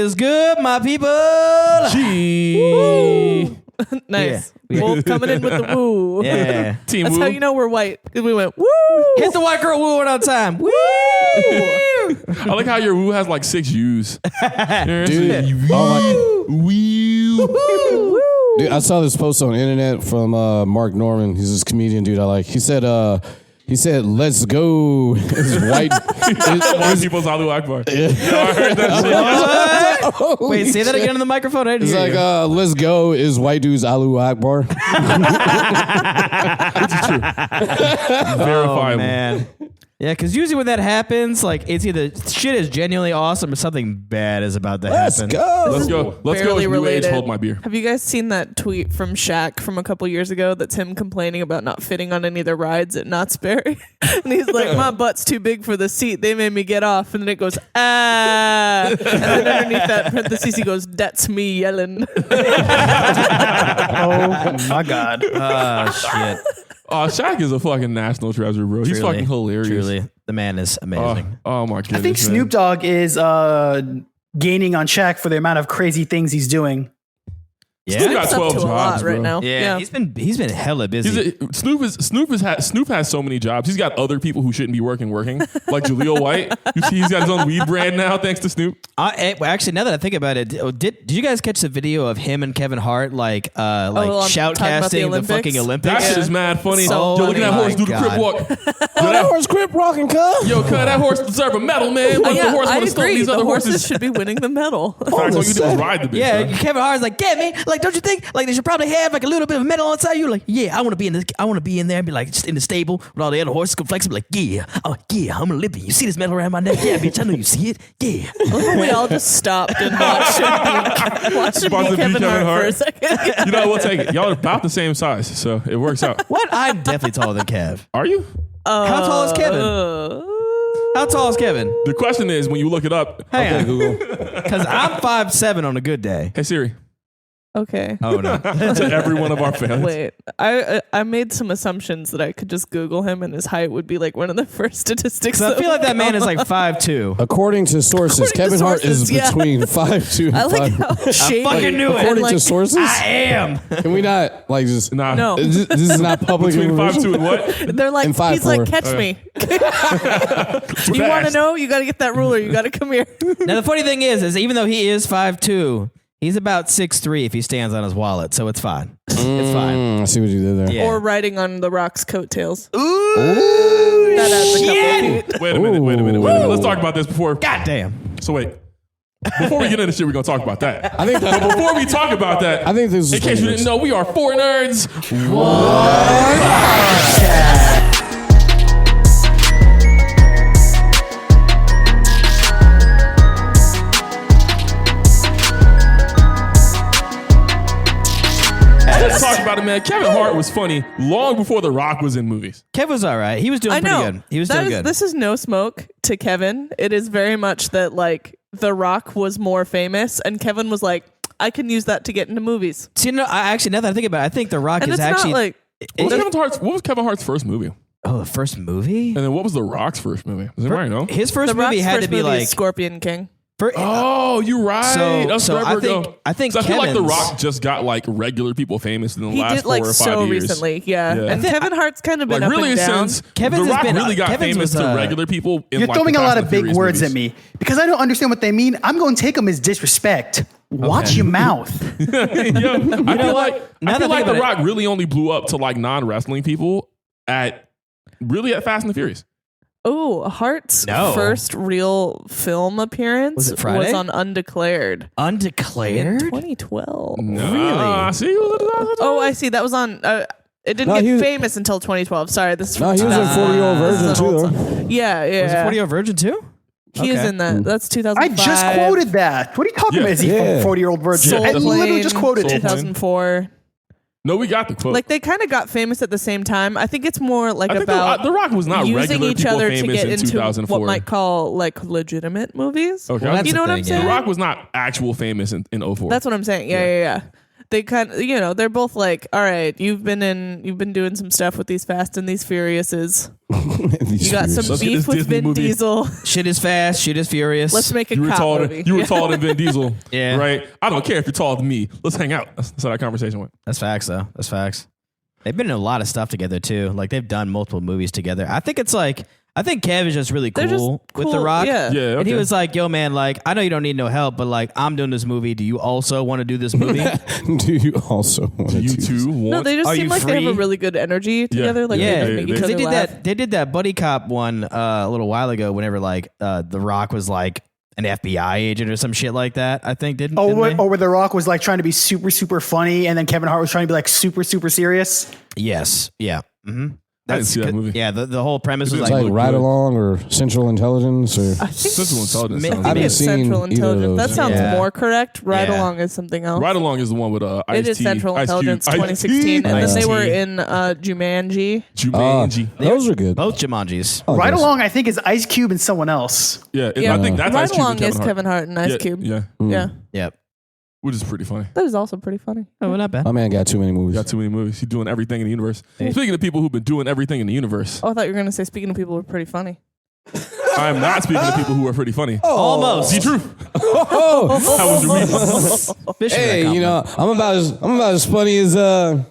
is good, my people? Gee. Nice. Yeah. Wolf coming in with the woo. Yeah. Team That's woo. how you know we're white. We went, woo. Hit the white girl woo one at a time. Woo! I like how your woo has like 6 U's. Dude, Woo. Dude, I saw this post on the internet from Mark Norman. He's this comedian dude I like. He said, let's go. It's white. White people's Allahu Akbar. Yeah. I heard that shit. Wait, say that again on the microphone. I didn't It's hear like, you. let's go is white dude's Allahu Akbar. Verifiable. Man. Yeah, because usually when that happens, like it's either shit is genuinely awesome or something bad is about to Let's happen. go. Let's go. Let's go. Barely As New Age, related. hold my beer. Have you guys seen that tweet from Shaq from a couple years ago that's him complaining about not fitting on any of the rides at Knott's Berry? And he's like, my butt's too big for the seat. They made me get off. And then it goes, ah. And then underneath that parentheses, he goes, that's me yelling. Oh my God. Oh, shit. Shaq is a fucking national treasure, bro. He's Truly, fucking hilarious. Truly. The man is amazing. Oh my goodness. I think Snoop Dogg is gaining on Shaq for the amount of crazy things he's doing. Yeah. Snoop got It's up 12 to a jobs lot right bro. now. Yeah, he's been hella busy. Snoop has so many jobs. He's got other people who shouldn't be working, like Jaleel White. You see, he's got his own weed brand now, thanks to Snoop. Well, actually, now that I think about it, did you guys catch the video of him and Kevin Hart talking about the shoutcasting the Olympics? fucking Olympics? That shit is mad funny. So Yo, look at that funny. horse do the My crip God. walk. That horse crip rocking, cuz. Yo, that horse deserve a medal, man. Look, the horse I would have stolen agree. these The other horses horses. should be winning the medal. Facts, all you did was ride the bitch. Yeah, bro. Kevin Hart's like, get me. Like, don't you think like they should probably have like a little bit of metal inside you? Like, yeah, I want to be in this. I want to be in there and be like just in the stable with all the other horses can flex and be like, yeah, oh yeah, I'm a limpy. You see this metal around my neck? Yeah, bitch, I know you see it. Yeah. We all just stopped and watched him About to be be Kevin Hart for a second. You know, we'll take it. Y'all are about the same size, so it works out. What? I'm definitely taller than Kev. Are you? How tall is Kevin? How tall is Kevin? The question is, when you look it up, Hang on. Google. Because I'm 5'7" on a good day. hey Siri, Okay. Oh no. to every one of our fans. Wait, I made some assumptions that I could just Google him and his height would be like one of the first statistics. So I feel like that man is like 5'2". According to sources, According to Kevin Hart is sources, yeah. between 5'2" and I like 5'3". how shady. fucking knew it. According like, to sources, I am. can we not like just? Nah. No. This is not public Between information. 5'2" and what? They're like, And he's like, 5'4". catch me. You want to know? You got to get that ruler. You got to come here. Now the funny thing is even though he is 5'2", he's about 6'3" if he stands on his wallet, so it's fine. It's fine. I see what you did there. Yeah. Or riding on the Rock's coattails. Ooh, That adds a couple shit. feet. Wait a minute. Let's talk about this before. God damn. So wait. Before we get into shit, we're gonna talk about that. I think But before we talk about that, I think this is in case you didn't know, we are four nerds. Let's talk about it, man. Kevin Hart was funny long before The Rock was in movies. Kev was all right. He was doing I pretty know. good. He was That doing is- good. This is no smoke to Kevin. It is very much that like The Rock was more famous and Kevin was like, I can use that to get into movies. See, no, I actually, now that I think about it, I think The Rock And is it's actually... not like What was Kevin Hart's first movie? oh, the first movie? And then what was The Rock's first movie? Does anybody know? His first The movie Rock's had first to be movie is like... Scorpion King. Oh, you're right. That's So forever ago. I think So I feel like The Kevin's- Rock just got like regular people famous in the He last did like 4 or 5 so years. recently, yeah. Yeah. And Kevin Hart's kind of been Like up really and down. since Kevin's The has Rock been- really got Kevin's famous was, to regular people. In You're like throwing the a lot Fast of and big Furious words movies. at me because I don't understand what they mean. I'm going to take them as disrespect. Watch your mouth. Yo, I feel like Now that I think The about Rock really only blew up to like non-wrestling people at Fast and the Furious. Oh, Hart's No. first real film appearance Was it Friday? was on Undeclared Undeclared? in 2012. Really? See? Oh, I see. That was on. It didn't No, get he was- famous until 2012. Sorry, this is No, from he was in 2000. 40-Year-Old Virgin This is an too, old though. song. Yeah, yeah. Was it 40-Year-Old Virgin too? He is Okay. in that. That's I 2005. just quoted that. What are you talking Yeah. about? Is he Yeah. 40-Year-Old Virgin? Soul I literally just Plane, quoted Soul it. Plane. 2004. No, we got the quote. Like they kind of got famous at the same time. I think it's more like I think about The Rock was not using regular each people other to famous get in into 2004. what might call like legitimate movies. Okay. Well, that's You know the what I'm thing, saying? The Rock was not actual famous in 04. That's what I'm saying. Yeah. they kind of, they're both like, all right, you've been doing some stuff with these Fast and these Furiouses. You got some beef with Vin Diesel. Shit is fast. Shit is furious. Let's make a cop movie. You were taller than Vin Diesel. Yeah. Right? I don't care if you're taller than me. Let's hang out. That's how that conversation went. That's facts, though. That's facts. They've been in a lot of stuff together, too. Like, they've done multiple movies together. I think Kev is just really cool with The Rock. Yeah. Yeah, okay. And he was like, yo, man, like, I know you don't need no help, but like, I'm doing this movie. Do you also want to do this movie? Do you also want to You do two No, want... they just Are seem you like they have free? a really good energy together. Like Yeah, they make each because other laugh. they did that buddy cop one a little while ago whenever like The Rock was like an FBI agent or some shit like that, I think, didn't they? Where The Rock was like trying to be super, super funny, and then Kevin Hart was trying to be like super, super serious. Yes. Yeah. Mm-hmm. I didn't see that movie. Yeah, the whole premise was It's like, like Ride Along or Central Intelligence or I think Central Intelligence. Maybe sounds I haven't maybe good. it's seen Central either of Intelligence. That those. sounds Yeah. more correct. Ride Yeah. Along is something else. Ride Along is the one with It Ice-T. is Central Ice Cube. Intelligence Ice-T. 2016, and then they Ice-T. were in Jumanji. Jumanji. those are good. both Jumanjis. Oh, Right yes. Along, I think, is Ice Cube and someone else. Yeah, Yeah, I think that's Ride Ice Cube Along and is Kevin Hart and Ice Cube. Yeah, Yeah, Yep. which is pretty funny. that is also pretty funny. Oh, well, not bad. My man got too many movies. Got too many movies. He's doing everything in the universe. Speaking of people who've been doing everything in the universe, Oh, I thought you were gonna say speaking of people who are pretty funny. I am not speaking of people who are pretty funny. Almost. The truth. That was the reason. Fishing for that Hey, compliment. I'm about as funny as that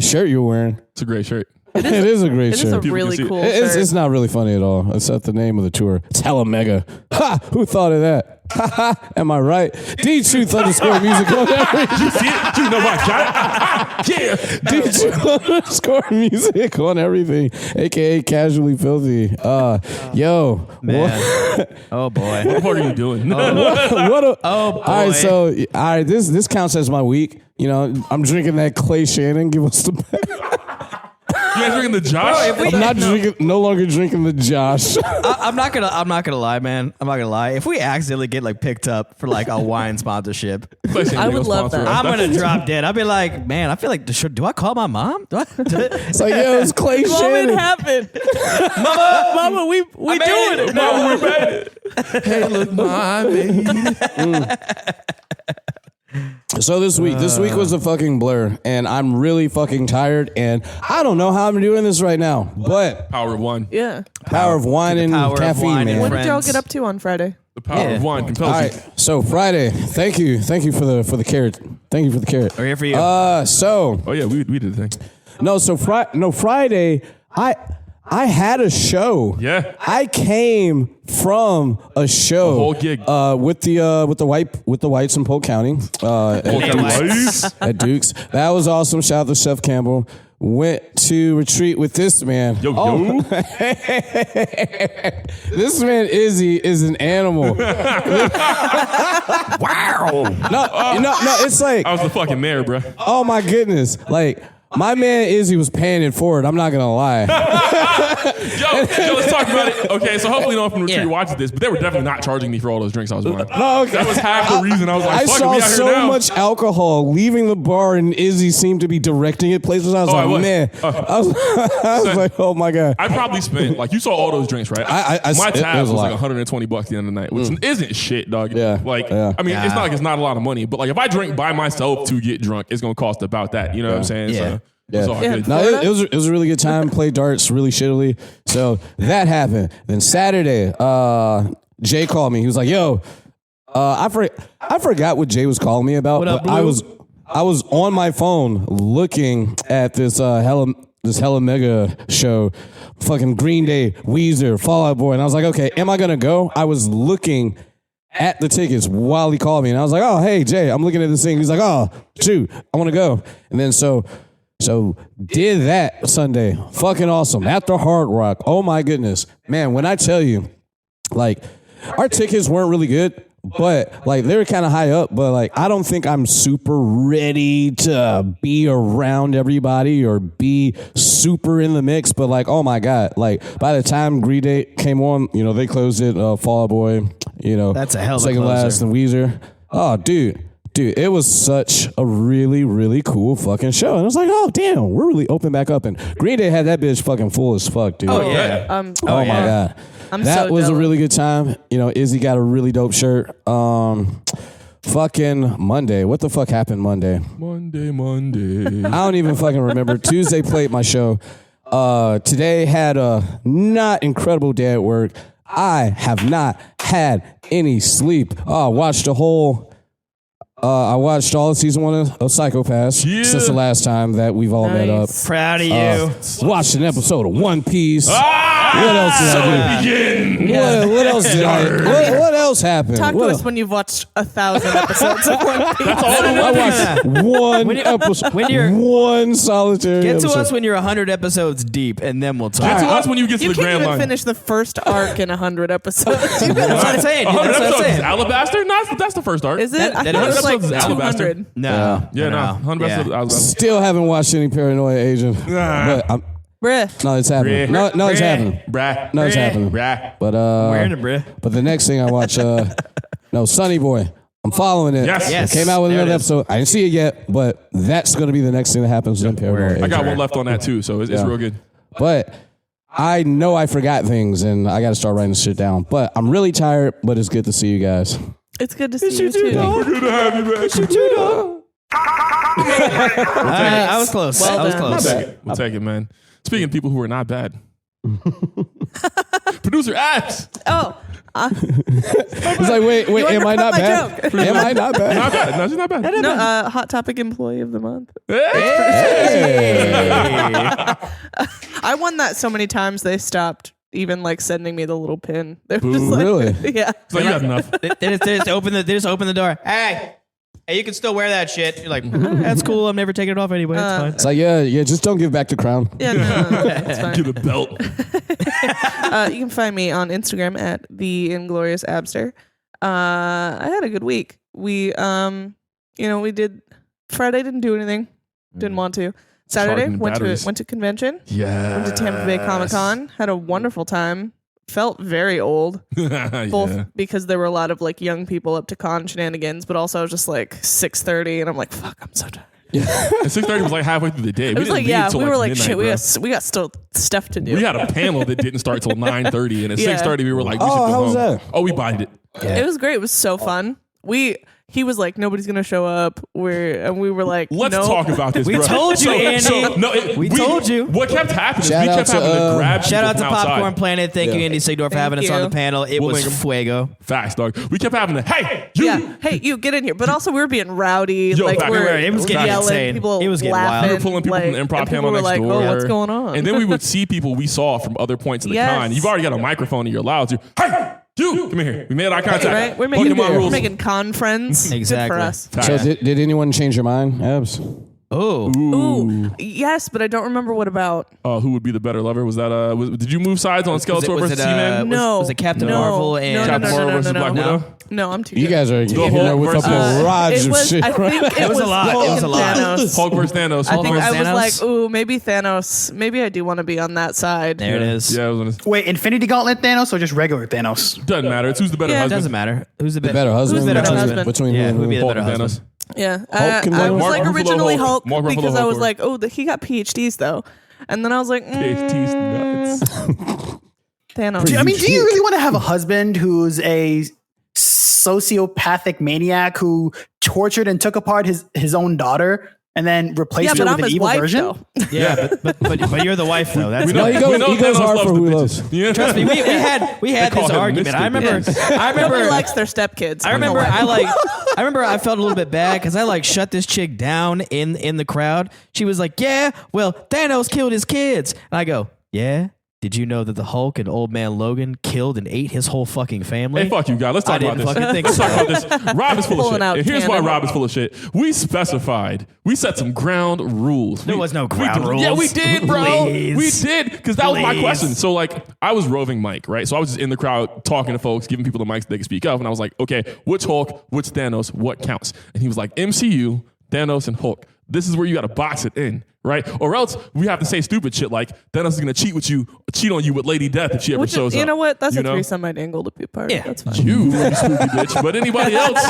shirt you're wearing. It's a great shirt. It is a great It is shirt. a People really can see it. cool It's, shirt. it's not really funny at all. It's not the name of the tour. It's hella mega. Ha! Who thought of that? Ha ha! Am I right? D-Truth underscore music on everything. You see it? You know I got it. Yeah. D-Truth underscore music on everything. AKA casually filthy. Yo. Man. Oh, boy. What the fuck are you doing? What a, Oh, boy. all right, so this counts as my week. You know, I'm drinking that Clay Shannon. Give us the. You guys drinking the Josh? I'm not drinking. No longer drinking the Josh. I'm not gonna lie, man. I'm not gonna lie. If we accidentally get like picked up for like a wine sponsorship, I would love that. I'm gonna drop dead. I'll be like, man, I feel like do I call my mom? It's like, yo, it's Clay Mom, it Shannon. happened. Mama, we doing it. No, we made it. Hey, look, my baby. So this week was a fucking blur, and I'm really fucking tired, and I don't know how I'm doing this right now. But Power of one. Yeah. power of wine and power of caffeine, wine and man. What did y'all Friends. get up to on Friday? The power of wine All compels you. right, so Friday. Thank you for the carrot. Thank you for the carrot. We're here for you. Oh yeah, we did the thing. So Friday, I had a show. Yeah. I came from a show. A whole gig. With the whites in Polk County. At Duke's. That was awesome. Shout out to Chef Campbell. Went to retreat with this man. Yo. This man Izzy is an animal. Wow. No, it's like, I was the fucking mayor, bro. oh my goodness. Like, my man Izzy was paying it forward. I'm not gonna lie. Yo, let's talk about it. Okay, so hopefully no one from Retreat Yeah. watches this, but they were definitely not charging me for all those drinks I was buying. No, okay. That was half the reason I was like, I fuck it, saw we out here so now. much alcohol leaving the bar, and Izzy seemed to be directing it places. I was Oh, I like, was. man, I was like, oh my god. I probably spent, like, you saw all those drinks, right? My it tab was was a like lot. $120 at the end of the night, which isn't shit, dog. Yeah, Like, yeah. I mean, it's not like it's not a lot of money, but like if I drink by myself to get drunk, it's going to cost about that. You know what I'm saying? Yeah. So, it's all Yeah. good. No, it was a really good time. Played darts really shittily. So that happened. Then Saturday, Jay called me. He was like, "Yo, I forgot what Jay was calling me about, What up, but I Blue? was on my phone looking at this hella mega show, fucking Green Day, Weezer, Fall Out Boy, and I was like, okay, am I gonna go? I was looking at the tickets while he called me, and I was like, oh, hey Jay, I'm looking at this thing. He's like, oh, shoot, I want to go, and then so did that Sunday. Fucking awesome. At the Hard Rock. Oh my goodness. Man, when I tell you, like, our tickets weren't really good, but like they were kind of high up, but like I don't think I'm super ready to be around everybody or be super in the mix. But like, oh my God, like by the time Green Day came on, you know, they closed it, Fall Out Boy, you know, That's a hell of a second closer. last and Weezer. Oh, dude, it was such a really, really cool fucking show. And I was like, oh, damn, we're really open back up. And Green Day had that bitch fucking full as fuck, dude. Oh, yeah. Oh, my God. I'm That so was a jealous. really good time. You know, Izzy got a really dope shirt. fucking Monday. What the fuck happened Monday? Monday. I don't even fucking remember. Tuesday played my show. Today had a not incredible day at work. I have not had any sleep. I watched all of season 1 of Psychopaths since the last time that we've all met up. Proud of you. Watched an episode of One Piece. What else did I do? What else did I? What else happened? Talk to us when you've watched 1,000 episodes of One Piece. I watched one episode. One solitary Get to episode. us when you're 100 episodes deep, and then we'll talk. Get to us when you get to You the can't grand even line. finish the first arc in 100 episodes. That's what I'm saying. Dude. 100 That's what I'm episodes is saying. Alabaster? No, that's the first arc. Is it? That- I that thought it was episode like is Alabaster. 200. No. Yeah, no. 100 episodes is Alabaster. Still haven't watched any Paranoia Agent. But Bruh. no, it's happening. Bruh. No, it's happening. Brah. No, it's happening. Brah. But Wearing it, bruh. But the next thing I watch, Sunny Boy. I'm following it. Yes. It came out with There it another is. episode. I didn't see it yet, but that's going to be the next thing that happens in Paranoia Agent. I got one left on that too, so it's real good. But I know I forgot things, and I got to start writing this shit down. But I'm really tired, but it's good to see you guys. It's good to see you too. Good to have you back. I was close. Well I was done. close. We'll take it, man. Speaking of people who are not bad. Producer Axe. Oh, It's like, wait, am I not undercut my bad? joke. Am I not bad? Not bad. No, she's not bad. no, Hot Topic Employee of the Month. I won that so many times they stopped even like sending me the little pin. They were just like, Really? yeah. So you have enough. They just open the door. Hey, you can still wear that shit. You're like, that's cool. I'm never taking it off anyway. It's fine. It's like, yeah, just don't give back the crown. Yeah, no, it's fine. Get a belt. You can find me on Instagram at the Inglorious Abster. I had a good week. We did Friday, didn't do anything. Didn't want to. Saturday, Charging batteries. went to convention. Yeah. Went to Tampa Bay Comic-Con. Had a wonderful time. Felt very old. Both because there were a lot of like young people up to con shenanigans, but also I was just like 6:30 and I'm like, fuck, I'm so tired. And 6:30 was like halfway through the day. It was like, yeah, we were like, shit, we midnight, got still stuff to do. we had a panel that didn't start till 9:30, and at Yeah. 6:30 we were like, we should Oh, go how was home. that? Oh, we bodied it. It was great. It was so fun. He was like, nobody's gonna show up. And we were like, Let's nope. talk about this. We bro. told you, Andy. We told you. What kept happening is Shout we out kept to, having to grab Shout out to people from Popcorn outside. Planet. Thank you, Andy Sigdor, for having us on you. the panel. It was Willingham. fuego. Facts, dog. We kept having to, hey, you. Yeah, hey, you get in here. But also, we were being rowdy. Yo, like back we're where it was getting yelling. insane. People It was getting laughing. wild. We were pulling people from the like, improv and panel people were next like, door. oh, what's going on? And then we would see people we saw from other points of the Yes. con. You've already got a microphone and you're loud. So hey, you, come in here. We made eye contact. right? We're Pokemon making rules. con friends. Exactly. Good for us. Facts. So did anyone change your mind, Abs? Oh. Ooh, yes, but I don't remember what about. Who would be the better lover? Was that did you move sides on Skeletor versus T-Man? No. Was it Captain No. Marvel and No, Captain Marvel versus Black Widow? No, I'm too You good. guys are Go in there Hulk with a versus- barrage It of was, shit. I think it was a lot. Hulk It was a and lot. Thanos. Hulk versus Thanos. I Hulk think versus I was Thanos? like, ooh, maybe Thanos. Maybe I do want to be on that side. There it is. Yeah, it was Wait, Infinity Gauntlet Thanos or just regular Thanos? doesn't matter. It's who's the better Yeah, it husband. Doesn't matter. Who's the better husband? Who's the better husband? Between Yeah, who who'd be and the who? better Hulk and husband? Thanos. Yeah, Hulk and I Mark was like Ruffalo originally Hulk. Hulk Mark Ruffalo because I Hulk was or- like, oh, he got PhDs though, and then I was like, Tastes nuts. Thanos. I mean, do you really want to have a husband who's a sociopathic maniac who tortured and took apart his own daughter and then replaced Yeah, her but with I'm an his evil wife version? though. Yeah, but you're the wife though. That's No, he goes Thanos hard loves for the who he bitches. loves. Yeah. Trust me, we had call this him argument. Mr. I remember. Bitch. I Nobody remember. likes their stepkids. I remember I felt a little bit bad because I like shut this chick down in the crowd. She was like, yeah, well, Thanos killed his kids. And I go, yeah? Did you know that the Hulk and Old Man Logan killed and ate his whole fucking family? Hey, fuck you, guys. Let's I talk about didn't this. fucking think Let's so. talk about this. Rob is full of Pulling shit. out And here's why canon. Rob is full of shit. We specified. We set some ground rules. There was no ground rules. Yeah, we did, bro. Please. We did, because that was my Please. question. So, like, I was roving mic, right? So I was just in the crowd talking to folks, giving people the mics so they could speak up. And I was like, okay, which Hulk, which Thanos, what counts? And he was like, MCU, Thanos, and Hulk. This is where you got to box it in, right? Or else we have to say stupid shit like Thanos is going to cheat on you with Lady Death if she ever Which shows is, you up. know what? That's a know? threesome I'd angle to be part of. Yeah. That's fine. You spooky bitch, but anybody else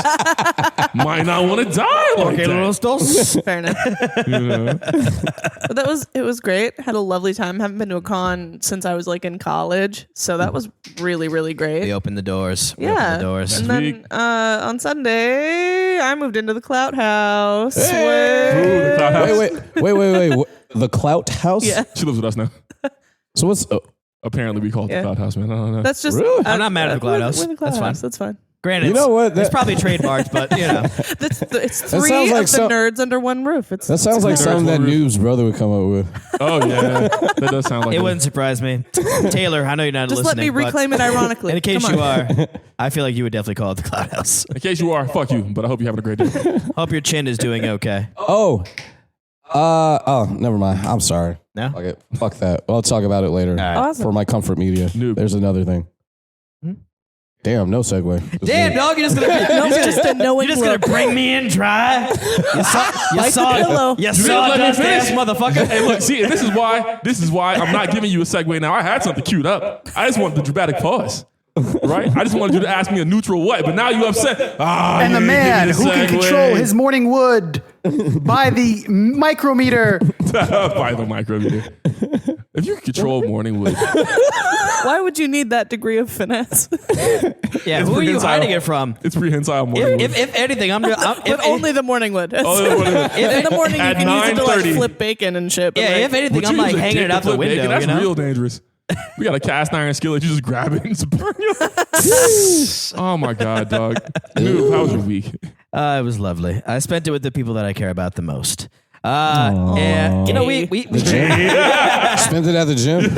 might not want to die like Okay, that. little stos. Fair enough. But it was great. Had a lovely time. Haven't been to a con since I was like in college, so that was really, really great. We opened the doors. We opened the doors. And then on Sunday, I went to the Newscast. That's big. It was great. Had a lovely time. Haven't been to a con since I was like in college, so that was really, really great. Sweet. And then on Sunday, I moved into the Clout House. Ooh, the Clout House. Wait. The Clout House? Yeah. She lives with us now. So what's... Apparently, we call it the Clout House, man. I don't know. That's just. Really? I'm not mad at the Clout House. We're the Clout That's fine. House. That's fine. Granted, You know what? It's probably trademarked, but you know. It's sounds three like of the nerds under one roof. That sounds like something that Noob's brother would come up with. Oh, yeah. That does sound like It wouldn't surprise me. Taylor, I know you're not Just let listening. me reclaim it ironically. In case Come you on. are, I feel like you would definitely call it the Cloud House. In case you are, fuck you. But I hope you're having a great day. Hope your chin is doing okay. Oh, never mind. I'm sorry. No? Fuck it. Fuck that. I'll talk about it later. right. Awesome. For my comfort media. Noob. There's another thing. Damn, no segue. Just Damn, noob. dog, you're just gonna Just a knowing you're just gonna look. bring me in dry. You Bite the pillow. you didn't saw let me dust ass finish. motherfucker. Hey, look, see, and this is why I'm not giving you a segue now. I had something queued up. I just wanted the dramatic pause. Right? I just wanted you to ask me a neutral what, but now you upset. And the man who can control his morning wood by the micrometer. by the micrometer. If you could control morning wood, Why would you need that degree of finesse? Yeah, who are you hiding it from? it's prehensile morning wood. If anything, But only the morning wood. Oh, In the morning, you at can use it to like 9:30. flip bacon and shit. But yeah, like, if anything, I'm like hanging it out the window. That's you know? real dangerous. We got a cast iron skillet. You just grab it and just burn your. Oh my god, dog. Noob, how was your week? It was lovely. I spent it with the people that I care about the most. And you know, we Spent it at the gym.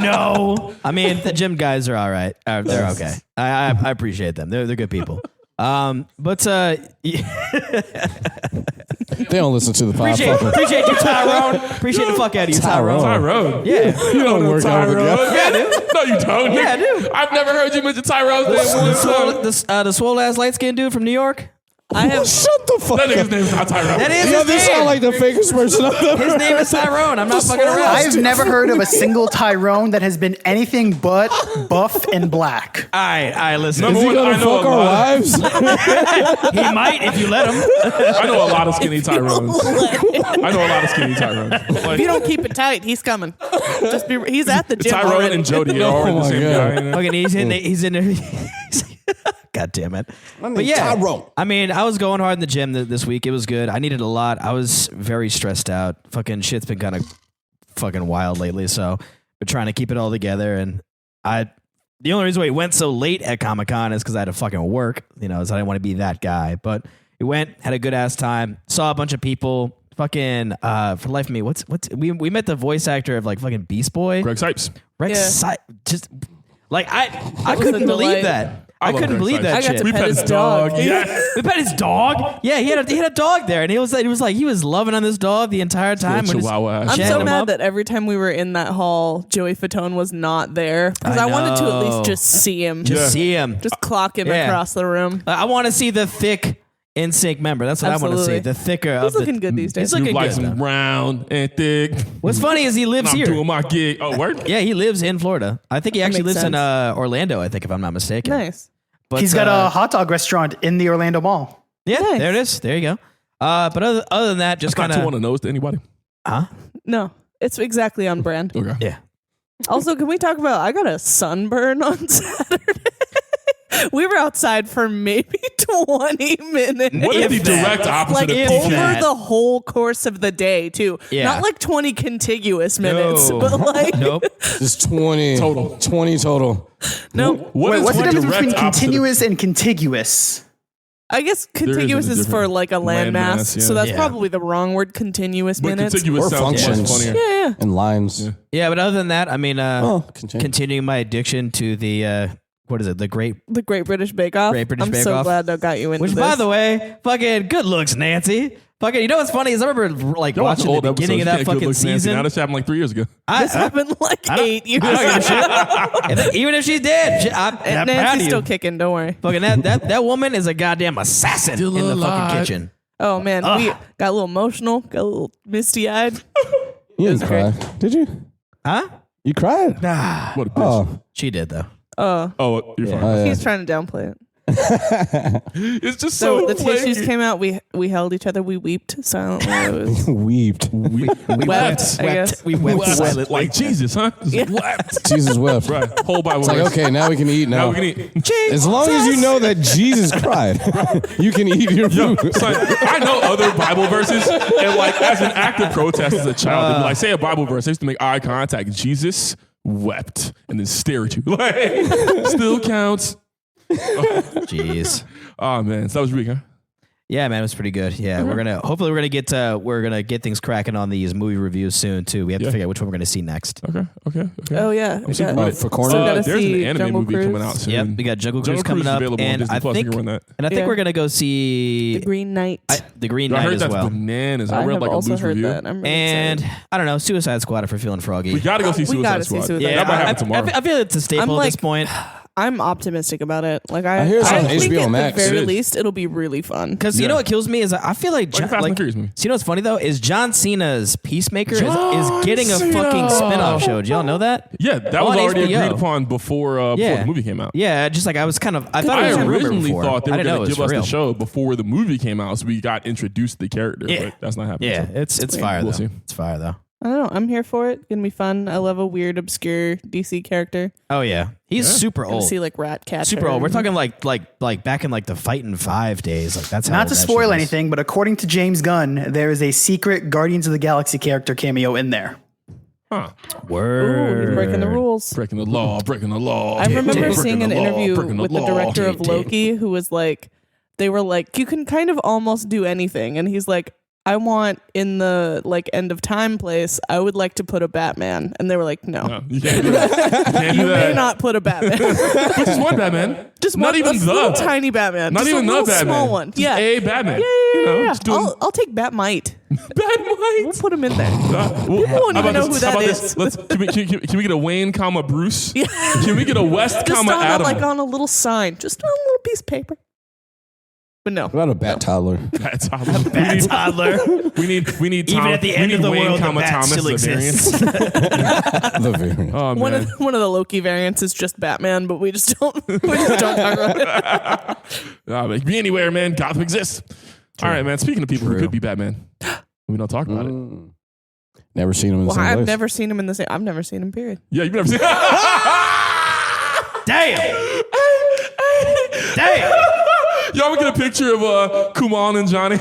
no. I mean, the gym guys are all right. They're okay. I appreciate them. They're good people. But They don't listen to the podcast. appreciate you, Tyrone. Appreciate the fuck out of you, Tyrone. Tyrone. Yeah. You don't know work out with the Tyrone. guy. Yeah, dude. No, you don't. Yeah, I do. I've never heard you mention Tyrone's name one time. The swole ass light skinned dude from New York. I have. Shut the fuck That up. nigga's name is not Tyrone. That is Yo, his this name. sound like the fakest person I've ever His name is Tyrone. I'm not fucking around. I've never heard of a single Tyrone that has been anything but buff and black. All right, listen. Number Is he one, gonna I know fuck a our lot. wives? He might if you let him. I know a lot of skinny Tyrones. I know a lot of skinny Tyrones. If Like, you don't keep it tight, he's coming. He's at the gym Tyrone already. and Jody are already Oh the my same God. guy. Fucking he's in there. God damn it. But yeah, Tyrone. I mean, I was going hard in the gym this week. It was good. I needed a lot. I was very stressed out. Fucking shit's been kind of fucking wild lately. So we're trying to keep it all together. And the only reason why we went so late at Comic-Con is because I had to fucking work. You know, so I didn't want to be that guy. But we went, had a good ass time, saw a bunch of people. Fucking for the life of me, we met the voice actor of like fucking Beast Boy. Greg Sipes. Rex Yeah. just like I was couldn't a believe delight. that. I love couldn't Greg believe Sipes. that I got shit. to We pet pet his his dog. dog. Yeah. We pet his dog. Yeah, he had a dog there, and he was loving on this dog the entire time. Little We're just chihuahua ass. I'm chatting so him mad up. that every time we were in that hall, Joey Fatone was not there because I I wanted to at know. least just see him, Just Yeah. see him. just clock him Yeah. across the room. I want to see the thick NSYNC member. That's what I want to see. Absolutely. The thicker He's of looking the. good these days. He's looking You like good. some though. round and thick. What's funny is he lives I'm here. doing my gig. Oh, word? Yeah, he lives in Florida. I think he actually makes lives in sense. Orlando. I think if I'm not mistaken. Nice. But, He's got a hot dog restaurant in the Orlando Mall. Yeah, Nice. there it is. There you go. But other than that, just It's not kind too on of. the nose to anybody. No, it's exactly on brand. Okay. Yeah. Also, can we talk about? I got a sunburn on Saturday. We were outside for maybe 20 minutes. What is the If that. direct opposite Like of if peaking? that. over the whole course of the day, too. Yeah. Not like 20 contiguous minutes, No. but like Nope. Just 20 Total. 20 total. no. What is What's the difference direct between opposite of- continuous and contiguous? I guess is contiguous a is for different like a landmass, landmass, yeah. so that's Yeah. probably the wrong word. Continuous But minutes. contiguous Or sounds much functions. funnier. Yeah. And lines. Yeah. Yeah, but other than that, I mean, Continue. continuing my addiction to the what is it? The Great. The Great British Bake Off. Great British I'm Bake so Off. glad that got you into Which, this. by the way, fucking good looks, Nancy. Fucking, you know what's funny is I remember like Y'all watch watching the beginning of episodes. that You can't good fucking looks Nancy. season. Now this happened like 3 years ago. this happened like I don't- 8 years I don't give a ago. shit. Even if she's dead, I'm proud of Nancy's you. still kicking. Don't worry. Fucking that woman is a goddamn assassin Still in the alive. fucking kitchen. Oh man, we got a little emotional, got a little misty eyed. You didn't cry. Did you? Huh? You cried? Nah, What a bitch. Oh. she did though. Oh, you're fine. Yeah. He's trying to downplay it. It's just So so the tissues flaky. came out. We held each other. We weeped silently. It was Weeped. wept. I guess. We wept silently. like Jesus, huh? Just wept. Jesus wept. Right. Whole Bible. It's like, verse. okay, now we can eat now. Now we can eat. As long as you know that Jesus cried, you can eat your Yo, food. son, I know other Bible verses, and like as an act of protest as a child, they'd be like, say a Bible verse, I used to make eye contact. Jesus wept and then stare at you. Like, still counts. Jeez. Oh man, so that was weak, huh? Yeah, man, it was pretty good. Yeah, we're gonna get things cracking on these movie reviews soon too. We have to figure out which one we're gonna see next. Okay. Oh yeah. I'm super Yeah. ready. For corner? Still gotta There's see an anime Jungle movie Cruise. coming out soon. Yep, we got Jungle Cruise coming is up, available on and Disney I Plus. think You can run that. Yeah. we're gonna go see The Green Knight. The Green I Knight heard as that's well. bananas. I I read have like a also loose heard review. that. I'm really And excited. I don't know, Suicide Squad if we're feeling froggy. We gotta go see We Suicide gotta see Squad. Suicide yeah, That might happen tomorrow. I feel it's a staple I'm at this like- point. I'm optimistic about it. Like I hear it's on think HBO at Max. the very It is. least, it'll be really fun. Because you Yeah. know what kills me is I feel like Like a Fast and Furious movie. So you know what's funny though is John Cena's Peacemaker is getting a fucking spin-off show. Did y'all know that? Yeah, that On was already HBO. agreed upon before Yeah. the movie came out. Yeah, just like I was kind of I thought I it was a rumor originally before. thought they I were didn't know going it to was give us for real. the show before the movie came out, so we got introduced to the character. Yeah. But that's not happening. Yeah, so. it's fire We'll though. see. It's fire though. I don't know. I'm here for it. Gonna be fun. I love a weird, obscure DC character. Oh yeah, he's super Gonna old. see like Ratcatcher. Super old. We're talking like back in like the Fighting 5 days. Like that's how Not old to that spoil shit is. anything, but according to James Gunn, there is a secret Guardians of the Galaxy character cameo in there. Huh. Word. Ooh, he's breaking the rules. Breaking the law. Breaking the law. I remember breaking seeing the an law, interview breaking with the law. director of Loki who was like, they were like, you can kind of almost do anything. And he's like, I want in the like end of time place, I would like to put a Batman. And they were like, no. No, you can't do that. You can't do You may that. not put a Batman. But just one Batman. Just not one, even a the little tiny Batman. Not Just even a the little Batman. small one. Just Yeah. a Batman. Yeah. You know, just doing I'll take Batmite. Batman. We'll put him in there. People won't even know who that is. Can we get a Wayne, comma Bruce? Can we get a West, Just comma on Adam? like on a little sign. Just on a little piece of paper. But no. What about a bat toddler? That's how Bat toddler. we need Tom, Even at the end we of need the Wayne, world, the comma bat Thomas, still the exists. The variant. Oh One man. of the Loki variants is just Batman, but we just don't talk about it. It could be anywhere, man. Gotham exists. All right, man. Speaking of people who could be Batman, we don't talk about it. Never seen him in the Well, same I've place. never seen him in the same. I've never seen him. Period. Yeah, you've never seen. Damn. Damn. Y'all would get a picture of Kumal and Johnny.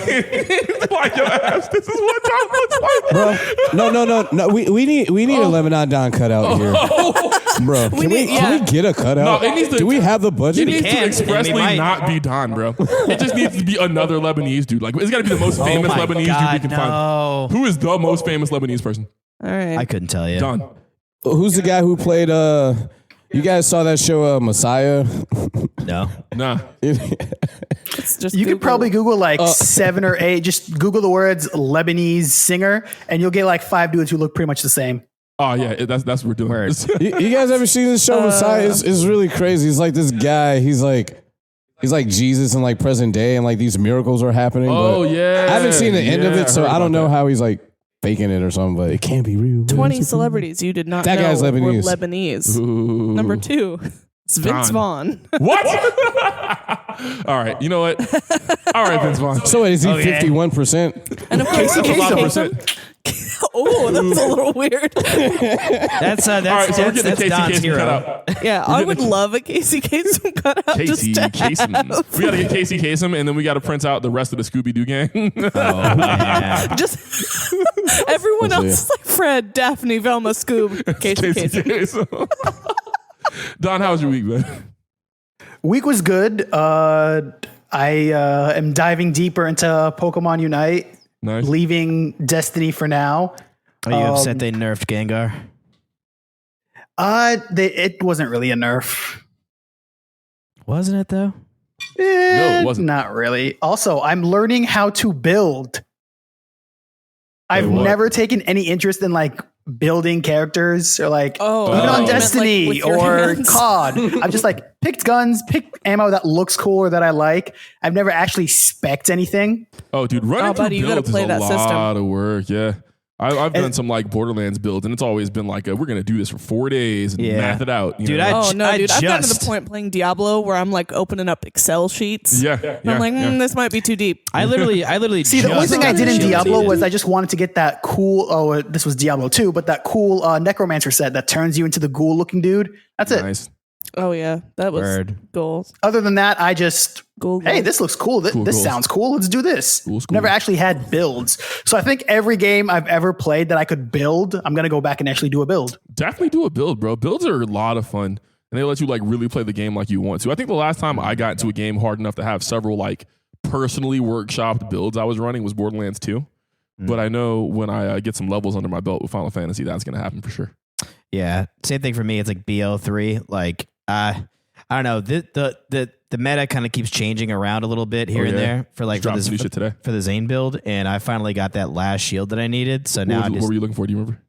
Like your ass. This is what John looks like. Bro, no. We need a Lebanon Don cutout here, bro. Can we get a cutout? No, it needs to- Do we have the It budget? needs to can, expressly and we might. not be Don, bro. It just needs to be another Lebanese dude. Like it's got to be the most famous my Lebanese God, dude we can find. no. Who is the most famous Lebanese person? All right. I couldn't tell you. Don. Who's the guy who played? You guys saw that show, Messiah? No. Nah. It's just You could Google. probably Google like 7 or 8. Just Google the words Lebanese singer, and you'll get like 5 dudes who look pretty much the same. Oh yeah, that's what we're doing. Word. You guys ever seen this show, Messiah? It's really crazy. He's like this guy. He's like Jesus in like present day, and like these miracles are happening. Oh but yeah. I haven't seen the end of Yeah, it, so heard I don't about know that. how he's like faking it or something. But it can't be real. 20 celebrities you did not That know guy's were Lebanese. Lebanese. Ooh. Number 2, it's Vince Don. Vaughn. What? All right. You know what? All right, Vince Vaughn. So wait, is he Okay. 51%? And of course, That's a lot of Kasem. percent. Oh, that's a little weird. That's All right, so we're getting the that's Casey Don's Kasem hero. cut out. Yeah, I would love a Casey Kasem cutout. Casey just to Kasem. have. We got to get Casey Kasem, and then we got to print out the rest of the Scooby Doo gang. Oh, man. Just everyone else Let's is like Fred, Daphne, Velma, Scoob, Casey Casey Kasem. Kasem. Don, how was your week, man? Week was good. I am diving deeper into Pokemon Unite, Nice. leaving Destiny for now. Are you upset they nerfed Gengar? It wasn't really a nerf. Wasn't it though? No, it wasn't. Not really. Also, I'm learning how to build. I've what? never taken any interest in like building characters or like Oh, even you on meant, like, Destiny with your or hands? COD. I'm just like picked guns, pick ammo that looks cool or that I like. I've never actually spec'd anything. Oh, dude, running Oh, buddy, through you gotta builds play is a that lot system. of work. Yeah. I've done some like Borderlands builds, and it's always been like, we're going to do this for 4 days and Yeah. math it out. Dude, know? Oh no, dude! I've gotten to the just- point playing Diablo where I'm like opening up Excel sheets. Yeah. And I'm like, this might be too deep. I literally See, the only just thing I got did in shielded. Diablo was I just wanted to get that cool. Oh, this was Diablo 2, but that cool necromancer set that turns you into the ghoul-looking dude. That's it. Nice. Oh yeah, that was Word. goals. Other than that, I just hey, this looks cool. This goals. sounds cool. Let's do this. Cool. Never actually had builds, so I think every game I've ever played that I could build, I'm gonna go back and actually do a build. Definitely do a build, bro. Builds are a lot of fun, and they let you like really play the game like you want to. I think the last time I got into a game hard enough to have several like personally workshopped builds I was running was Borderlands 2. But I know when I get some levels under my belt with Final Fantasy, that's going to happen for sure. Yeah, same thing for me. It's like BO3. Like I don't know. The meta kind of keeps changing around a little bit here Oh, and yeah. there for like Just dropped some new shit today. for the Zane build, and I finally got that last shield that I needed. So now What were you looking for? Do you remember?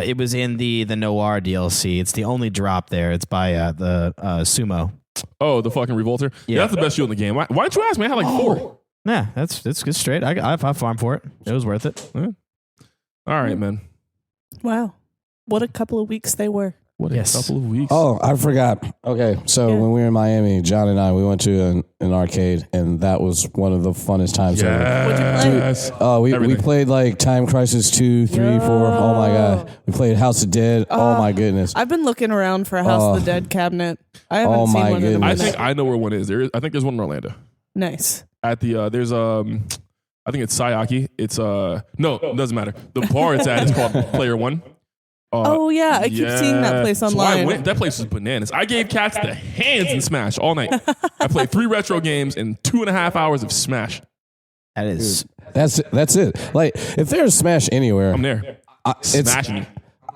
it was in the Noir DLC. It's the only drop there. It's by the Sumo. Oh, the fucking Revolter. Yeah, that's the best shield in the game. Why didn't you ask me? I had like 4. Yeah, that's good straight. I farmed for it. It was worth it. All right, man. Wow, what a couple of weeks they were. What a Yes. couple of weeks. Oh, I forgot. Okay, so Yeah. when we were in Miami, John and I, we went to an arcade, and that was one of the funnest times ever. What'd you play? Yes. We Everything. played like Time Crisis 2, 3, 4. Oh my god. We played House of Dead. Oh my goodness. I've been looking around for a House of the Dead cabinet. I haven't Oh, seen my one in a goodness. I minute. think I know where one is. I think there's one in Orlando. Nice. At the there's I think it's Sayaki. It's no, it doesn't matter. The bar it's at is called Player One. Oh yeah, I keep seeing that place So online. I went, that place was bananas. I gave cats the hands in Smash all night. I played 3 retro games and 2.5 hours of Smash. That is. That's it. Like, if there's Smash anywhere, I'm there. Smashing you.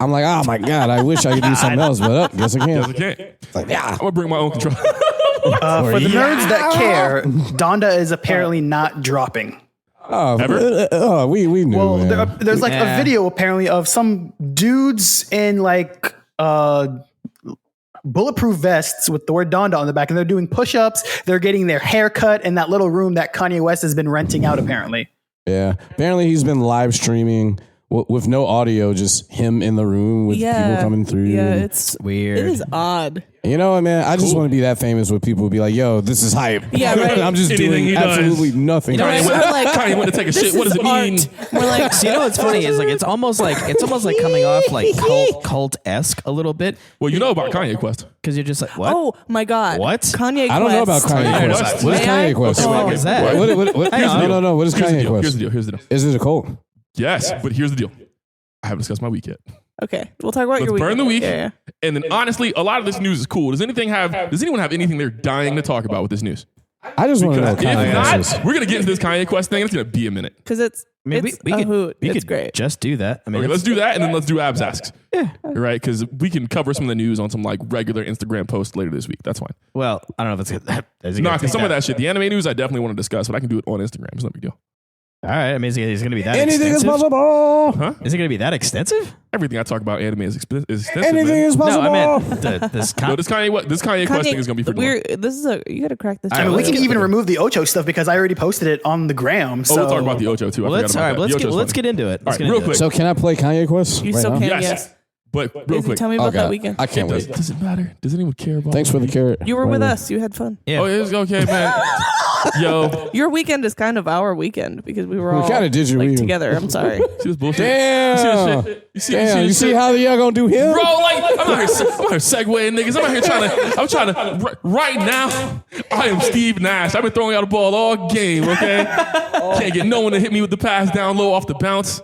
I'm like, oh my god, I wish I could do something else, but guess I Yes, I can't. can't. Like, yeah. I'm gonna bring my own controller. For the nerds that care, Donda is apparently not dropping. Oh, Ever? we knew. Well, man. there's like Yeah. a video apparently of some dudes in like bulletproof vests with the word Donda on the back, and they're doing push-ups. They're getting their hair cut in that little room that Kanye West has been renting out. Apparently, Yeah. Apparently, he's been live streaming with no audio, just him in the room with people coming through. Yeah, it's Weird. It is odd. You know what, man? I just want to be that famous with people be like, yo, this is hype. Yeah, right. I'm just Anything doing he does. absolutely nothing. You know Right, what? we're like, Kanye went to take a this shit. What does is it mean? art. We're like, so you know what's funny is like it's almost like coming off like cult-esque a little bit Well, you know about KanyeQuest. because you're just like, what? Oh my God! What? Kanye. I don't know about Quest. Kanye Quest. Quest. What is May I? Kanye Quest? Okay, What is that? What, Hang on. no. What is Here's the Kanye deal. Quest? Here's the deal. Is it a cult? Yes, but here's the deal. I haven't discussed my week yet. Okay, we'll talk about Let's your week. burn the week. Yeah. And then honestly, a lot of this news is cool. Does anyone have anything they're dying to talk about with this news? I just want to know what If Kanye Quest is. not, we're gonna get into this Kanye Quest thing. It's gonna be a minute. Because it's I mean, it's a hoot. we It's could great. just do that. I mean, Okay, it's- let's do that, and then let's do abs asks. Yeah, right. Because we can cover some of the news on some like regular Instagram posts later this week. That's fine. well, I don't know if it's is it No, gonna because take some of that shit, the anime news, I definitely want to discuss, but I can do it on Instagram. It's no big deal. All right, I mean, is it going to be that Anything is extensive? possible. Is it going to be that extensive? Everything I talk about anime is extensive. Anything man. is No, possible. I meant this. No, this Kanye Quest thing is gonna be pretty long. This is you got to crack this. I mean, down. we can even remove the Ocho stuff because I already posted it on the gram. Oh, So we'll talk about the Ocho too. Well, let's let's get into it. All right, real quick. So can I play Kanye Quest? You right still now? can, Yes. yes. But real Izzy, quick. tell me about Okay. that weekend. I can't wait. Does it matter? Does anyone care about? Thanks for the carrot. You were with Whatever. us. You had fun. Yeah. Oh, it's okay, man. Yo, Your weekend is kind of our weekend because we were all kinda did your like weekend. together. I'm sorry. see this bullshit? Damn. You see this shit? Damn, you this see shit? how y'all gonna do him? Bro, like I'm out here segueing niggas. I'm trying to. Right now, I am Steve Nash. I've been throwing out a ball all game. Okay, can't get no one to hit me with the pass down low off the bounce.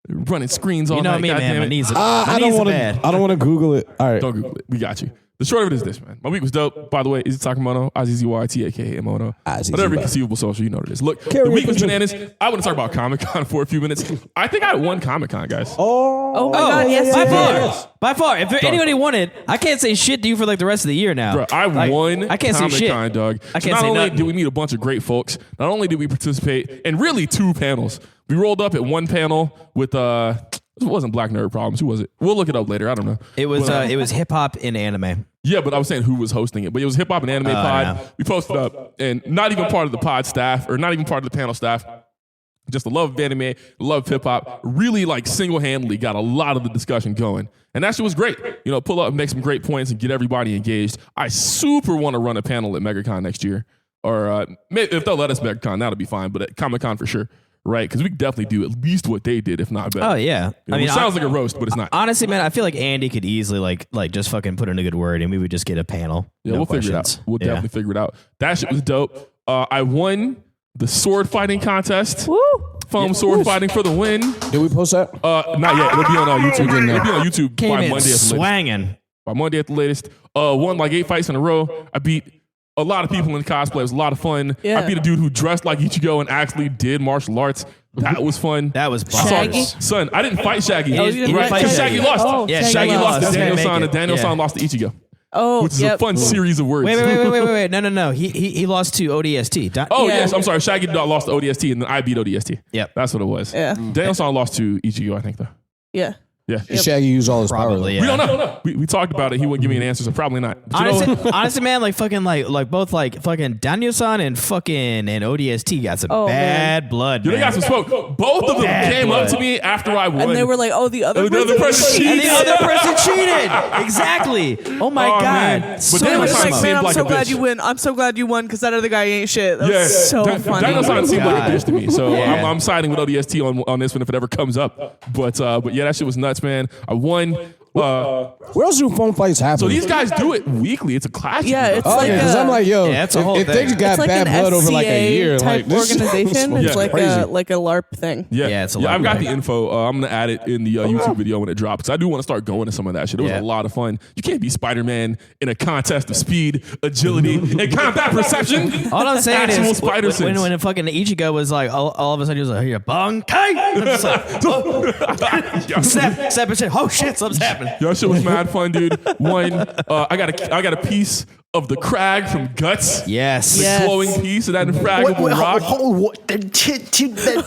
Running screens all You know night. me, man. goddamn My it. knees. I My don't knees are want bad. to. I don't want to Google it. All right. Don't Google it. We got you. The short of it is this, man. My week was dope. By the way, Izzy Takamono, Izzy aka Mono. Whatever conceivable social, you know what it is. Look, the week was bananas. I want to talk about Comic-Con for a few minutes. I think I won Comic-Con, guys. Oh my God! Yes, by you did. far, by far. If anybody wanted, I can't say shit to you for like the rest of the year now. Bro, I won I can't say shit. Comic-Con, dog. I can't not say only nothing. did we meet a bunch of great folks, not only did we participate in really 2 panels. We rolled up at one panel with it wasn't Black Nerd Problems. Who was it? We'll look it up later. I don't know. It was hip hop in anime. Yeah, but I was saying who was hosting it. But it was Hip Hop and Anime I Pod. know. We posted up, and not even part of the pod staff, or not even part of the panel staff. just the love of anime, love of hip hop, really like single-handedly got a lot of the discussion going. And that shit was great. You know, pull up and make some great points and get everybody engaged. I super want to run a panel at MegaCon next year. Or maybe if they'll let us MegaCon, that'll be fine. But at Comic-Con for sure, right? Because we can definitely do at least what they did, if not better. Oh yeah, You know, it sounds like a roast, but it's not. Honestly, man, I feel like Andy could easily like just fucking put in a good word, and we would just get a panel. Yeah, No we'll questions. figure it out. We'll definitely figure it out. That shit was dope. I won the sword fighting contest. Woo! Foam sword fighting for the win. Did we post that? Not yet. It'll be on YouTube. didn't know. It'll be on YouTube Came by in Monday at the latest. swanging. By Monday at the latest. Won like 8 fights in a row. I beat a lot of people in cosplay. It was a lot of fun. Yeah. I beat a dude who dressed like Ichigo and actually did martial arts. That was fun. That was Shaggy? Son, I didn't fight Shaggy. Oh, you didn't Right, fight because Shaggy. Shaggy lost. Oh, Yeah, Shaggy lost to Okay, Daniel-san, make and it. Daniel-san Yeah. lost to Ichigo. Oh, Which is yep. a fun series of words. Wait. No. He lost to ODST. Oh, Yeah. yes. I'm sorry. Shaggy lost to ODST, and then I beat ODST. Yep. That's what it was. Yeah. Daniel-san lost to Ichigo, I think, though. Yeah. Yeah. Shaggy used all his power. Probably. though. Yeah. We don't know. We talked about it. He wouldn't give me an answer, so probably not. But you know, Honestly, man, like fucking like both like fucking Daniel-san and fucking and ODST got some Oh, bad blood. they Man. got some smoke. Both of them Bad came up blood. to me after I won. And they were like, oh, the other The other person And the cheated. other person cheated. Exactly. Oh my Oh, god. man. But So Daniel-san much It's like, seemed man, I'm like so a glad bitch. you win. I'm so glad you won because that other guy ain't shit. That Yeah, was so funny. Daniel-san seemed like a God. bitch to me, so Yeah. I'm siding with ODST on this one if it ever comes up. But yeah, that shit was nuts, man. I won. Where else do phone fights happen? So these guys do it weekly. It's a classic. Yeah, it's Oh, like yeah, because a- I'm like, yo, Yeah, it's a whole if they thing. just got it's like bad an blood over like a FCA year, type like this shit organization. was It's like crazy. a LARP thing. Yeah, it's a yeah. lot I've got better. the info. I'm gonna add it in the YouTube video when it drops. I do want to start going to some of that shit. It was Yeah. a lot of fun. You can't be Spider-Man in a contest of speed, agility, and combat perception. All I'm saying Actual is spider when sense. when fucking Ichigo was like all of a sudden he was like, here, bong, kai. I'm just like, snap and shit. Oh shit, something's happening. Yo, shit was mad fun, dude. One, I got a piece of the crag from Guts. Yes. The Yes. glowing piece of that infraggable rock.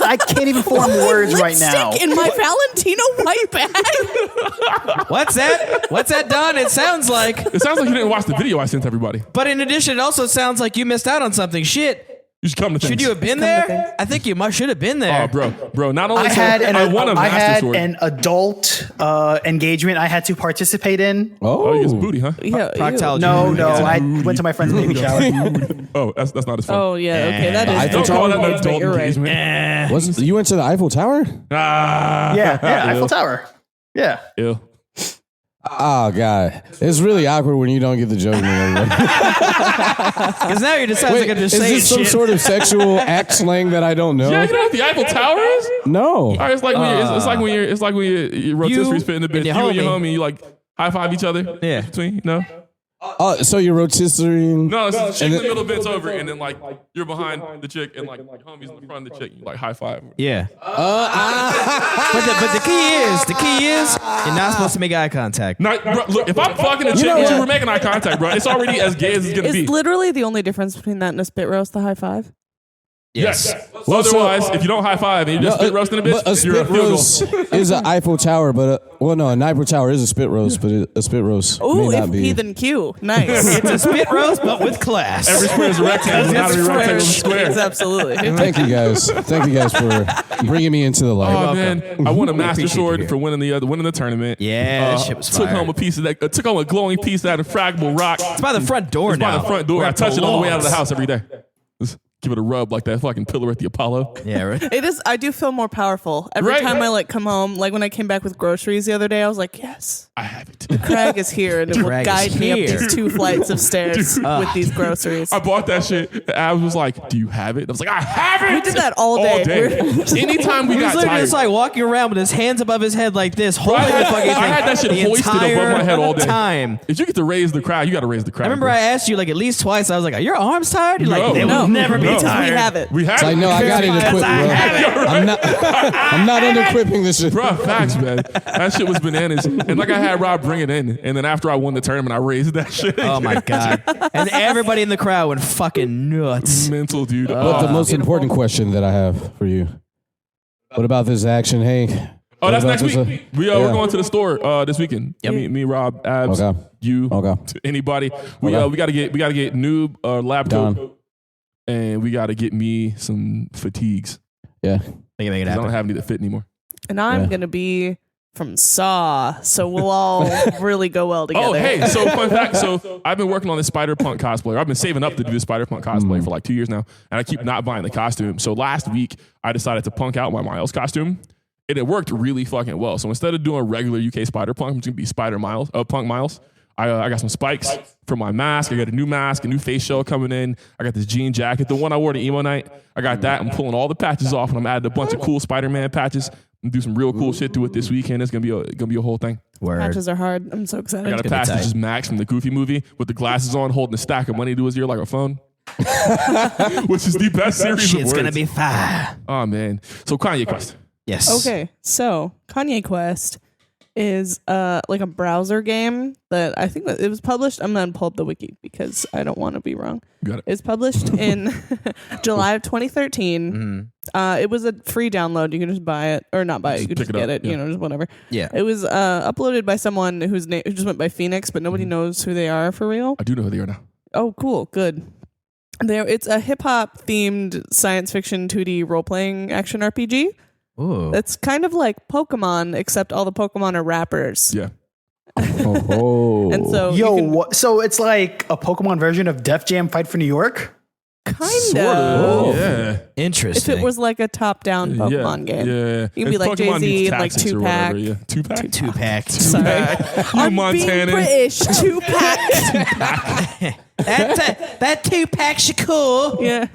I can't even form words right now. Lipstick in my Valentino white bag. What's that? What's that done? It sounds like. It sounds like you didn't watch the video I sent everybody. But in addition, it also sounds like you missed out on something. Shit. You should come to things. Should you have been there? I think you should have been there. Oh, bro. Not only I had I won a I master had sword. an adult engagement I had to participate in. Oh, you get some booty, huh? Yeah, Proctology. No, I went to my friend's baby shower. Oh, that's not as fun. Oh yeah, okay, that is. Don't call that an but adult you're right. engagement. You went to the Eiffel Tower? Yeah, Eiffel Tower. Yeah. Ew. Oh, God. It's really awkward when you don't get the joke. Because now you just sounds like I'm just is saying this some shit. sort of sexual act slang that I don't know? Yeah, you know what the Eiffel Tower is? No. All right, it's like when you're rotisserie spitting the bitch. and You your and your homie. homie, you like high five each other. Yeah. Between, no, So you're rotisserie? no, it's the chick in the middle bends over, and then like you're behind the chick, and like your homie's in the front of the chick. You like high five. Yeah. But the key is, you're not supposed to make eye contact. Not, bro, look, if I'm fucking a chick know and you what? were making eye contact, bro, it's already as gay as it's gonna Is be. literally the only difference between that and a spit roast, the high five. Yes. Well, so- Otherwise, if you don't high five and you're just spit roasting a bitch, But a you're a spit field goal. roast is an Eiffel Tower, but an Eiffel Tower is a spit roast, but a spit roast Ooh, may not if be. P then Q. Nice. It's a spit roast, but with class. Every square is a rectangle, not every rectangle is a square. It's absolutely. Thank you guys. Thank you guys for bringing me into the light. Oh man, I won a master appreciate you sword here. for winning the tournament. Yeah, that shit was took fire. home a piece of that. Took home a glowing piece of that infraggable rock. It's by the front door It's now. by the front door. Where I it touch it on the way out of the belongs. house every day. Just give it a rub like that fucking pillar at the Apollo. Yeah, right. It is. I do feel more powerful every Right. time I like come home. Like when I came back with groceries the other day, I was like, yes, I have it. Craig is here and it will Craig is guide me up here. these 2 flights of stairs with these groceries. I bought that shit. Abs was like, "Do you have it?" I was like, "I have it." We did that all day. Anytime we He was got literally tired, just like walking around with his hands above his head like this, holding I had- the fucking thing. I had that shit the hoisted above entire my head all day. time. if you get to raise the crowd, you got to raise the crowd. I remember I asked you like at least twice. I was like, "Are your arms tired?" You're No. like, "They No. will never be No. tired." We have it. We had It's like, no, I got it equipped, bro. I'm not under-equipping this shit. Bro, facts, man. That shit was bananas. And like I had Rob bring it in, and then after I won the tournament, I raised that shit. Oh my god! And everybody in the crowd went fucking nuts. Mental, dude. But the most important question that I have for you, what about this action, Hank? Oh, that's What next about week. this, We're yeah. going to the store this weekend. Me, Rob, Abs, Okay. you, Okay. anybody. We gotta get Noob lab Done. coat, and we gotta get me some fatigues. Yeah. They can make it I happen. don't have any that fit anymore. And I'm Yeah. going to be from Saw, so we'll all really go well together. Oh, hey, so fun fact. So I've been working on this Spider-Punk cosplay. I've been saving up to do this Spider-Punk cosplay for like 2 years now, and I keep not buying the costume. So last week, I decided to punk out my Miles costume, and it worked really fucking well. So instead of doing regular UK Spider-Punk, I'm just going to be Punk Miles. I got some spikes for my mask. I got a new mask, a new face shell coming in. I got this jean jacket, the one I wore to emo night. I got that. I'm pulling all the patches off, and I'm adding a bunch of cool Spider-Man patches. And do some real cool shit to it this weekend. It's gonna be a whole thing. Word. Patches are hard. I'm so excited. I got a patch that's just Max from the Goofy movie with the glasses on, holding a stack of money to his ear like a phone. Which is the best series of Shit's words. gonna be fire. Oh man. So KanyeQuest. Yes. Okay, so KanyeQuest is like a browser game that I think that it was published. I'm gonna pull up the wiki because I don't want to be wrong. Got it. It's published in July of 2013. It was a free download. You can just buy it or not buy it. You could pick just it get up, it. yeah. You know, just whatever. Yeah. It was uploaded by someone whose name who just went by Phoenix, but nobody knows who they are for real. I do know who they are now. Oh, cool, good. It's a hip hop themed science fiction 2D role playing action RPG. Ooh. It's kind of like Pokemon, except all the Pokemon are rappers. Yeah. Oh. And so Yo, you can what? So it's like a Pokemon version of Def Jam Fight for New York? kind Sort of. of. Yeah. Interesting. If it was like a top-down Pokemon game. Yeah. You could be like Pokemon Jay-Z meets and like Tactics or whatever, 2-pack. Yeah. 2-pack? 2-pack. Sorry. You I'm being Montanan. British. 2-pack. that 2-pack Shakur. Yeah.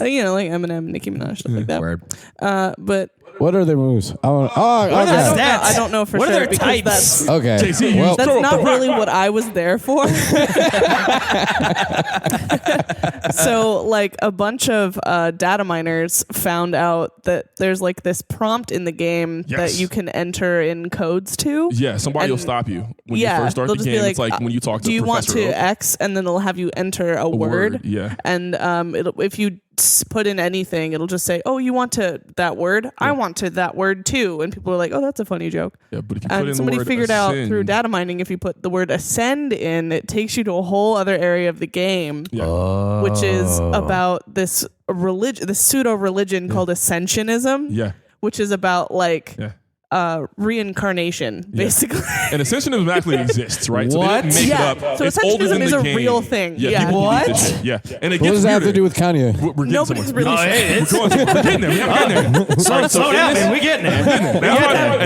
You know, like Eminem, Nicki Minaj, stuff like that. Word. But What are their moves? are Okay. stats? I don't know for What are sure their because types? that's Okay. JC, you Well, That's throw up not the rock. really what I was there for. So, like, a bunch of data miners found out that there's like this prompt in the game Yes. that you can enter in codes to. Yeah, somebody will And- stop you when Yeah, you first start they'll the just be game. like, It's like when you talk to do you want Professor to Oak. X, and then they'll have you enter a word. Yeah. And if you put in anything, it'll just say, "Oh, you want to that word? I wanted that word too." And people are like, "Oh, that's a funny joke." Yeah, but if you put in And the somebody word figured out ascend- through data mining, if you put the word ascend in, it takes you to a whole other area of the game, Yeah. which is about this religion, this pseudo religion called ascensionism, Yeah. which is about like Yeah. reincarnation, basically. And ascensionism actually exists, right? So What? they didn't make Yeah. it up. So It's older ascensionism than is the a game. real thing. Yeah. Yeah. people believe What? this shit. Yeah. And it What gets does that have to weirder. do with Kanye? We're getting Nobody's somewhere. really Oh, sure. hey, it's We're getting there. We're getting there. slow down, man. We're getting there.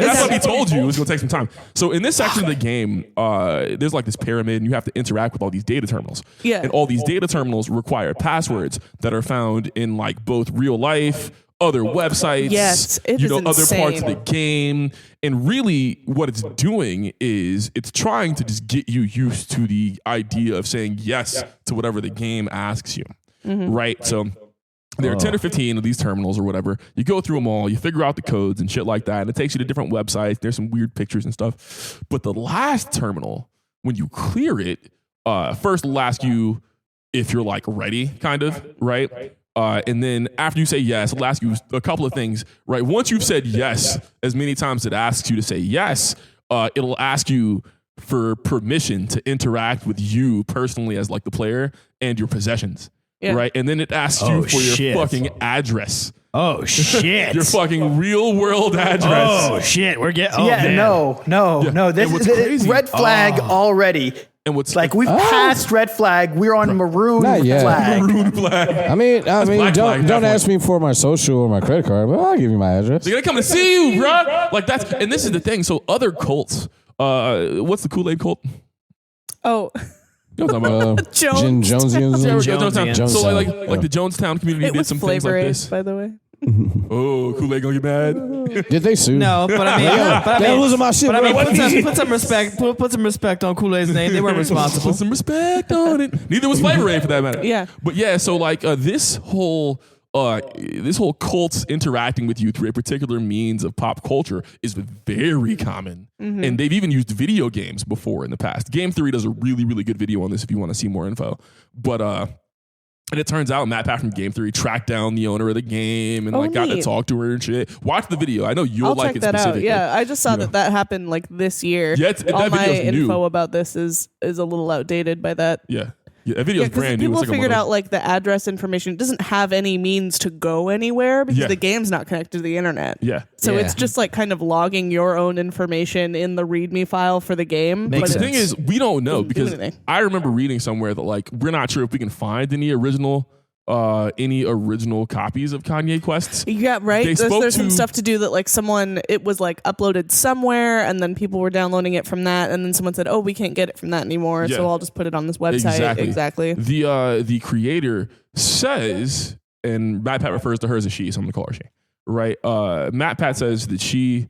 That's what he told you. It was going to take some time. So in this section of the game, there's like this pyramid, and you have to interact with all these data terminals. Yeah. And all these data terminals require passwords that are found in like both real life, other websites, Yes, it is other parts of insane. the game. And really what it's doing is it's trying to just get you used to the idea of saying yes to whatever the game asks you. Mm-hmm. Right? So there are 10 or 15 of these terminals or whatever. You go through them all, you figure out the codes and shit like that, and it takes you to different websites. There's some weird pictures and stuff. But the last terminal, when you clear it, first it'll ask you if you're like ready, kind of, right? And then after you say yes, it'll ask you a couple of things, right? Once you've said yes, as many times it asks you to say yes, it'll ask you for permission to interact with you personally as like the player and your possessions, Yeah. right? And then it asks you Oh, for your shit. fucking address, Oh shit. your fucking real world address. Oh shit. We're getting. Oh, yeah, man. no. This And what's is crazy- red flag already. And what's Like we've passed red flag. We're on maroon Not yet. flag. maroon flag. I mean, black flag, don't that ask me for my social or my credit card, but I'll give you my address. They're gonna come to see you, bro. Like that's, and this is the thing. So other cults, what's the Kool-Aid cult? Oh, You know what I'm talking about? Jones. Jonesians. There we go, Jonestown. Jonestown. So like Jonestown. the Jonestown community It did was some things Flavor like Aid, this. by the way. Oh, Kool-Aid gonna get mad. Did they sue? No, but I mean, They're losing my shit. But I mean, bro. put some respect. Put some respect on Kool-Aid's name. They weren't responsible. Put some respect on it. Neither was Flavor Aid for that matter. Yeah. But yeah, so like this whole cult's interacting with you through a particular means of pop culture is very common. And they've even used video games before in the past. Game Theory does a really, really good video on this if you want to see more info. But and it turns out Matt Pat from Game Theory tracked down the owner of the game and like got to neat. talk to her and shit. Watch the video. I know you'll I'll like check it that out. specifically. Yeah, I just saw You know. that happened like this year. Yeah, that all my video's new. info about this is a little outdated by that. Yeah. Yeah, that video is because brand new. people It's like a figured month out like the address information doesn't have any means to go anywhere because Yeah. the game's not connected to the internet. Yeah. So Yeah. it's just like kind of logging your own information in the README file for the game. Makes but The sense. thing is, we don't know Doesn't do because anything. I remember reading somewhere that like we're not sure if we can find any original copies of KanyeQuest. Yeah, right. They There's, spoke there's some to- stuff to do that, like it was like uploaded somewhere, and then people were downloading it from that, and then someone said, "Oh, we can't get it from that anymore, Yeah. so I'll just put it on this website." Exactly. The creator says, and Matt Pat refers to her as a she, so I'm gonna call her she. Right? Matt Pat says that she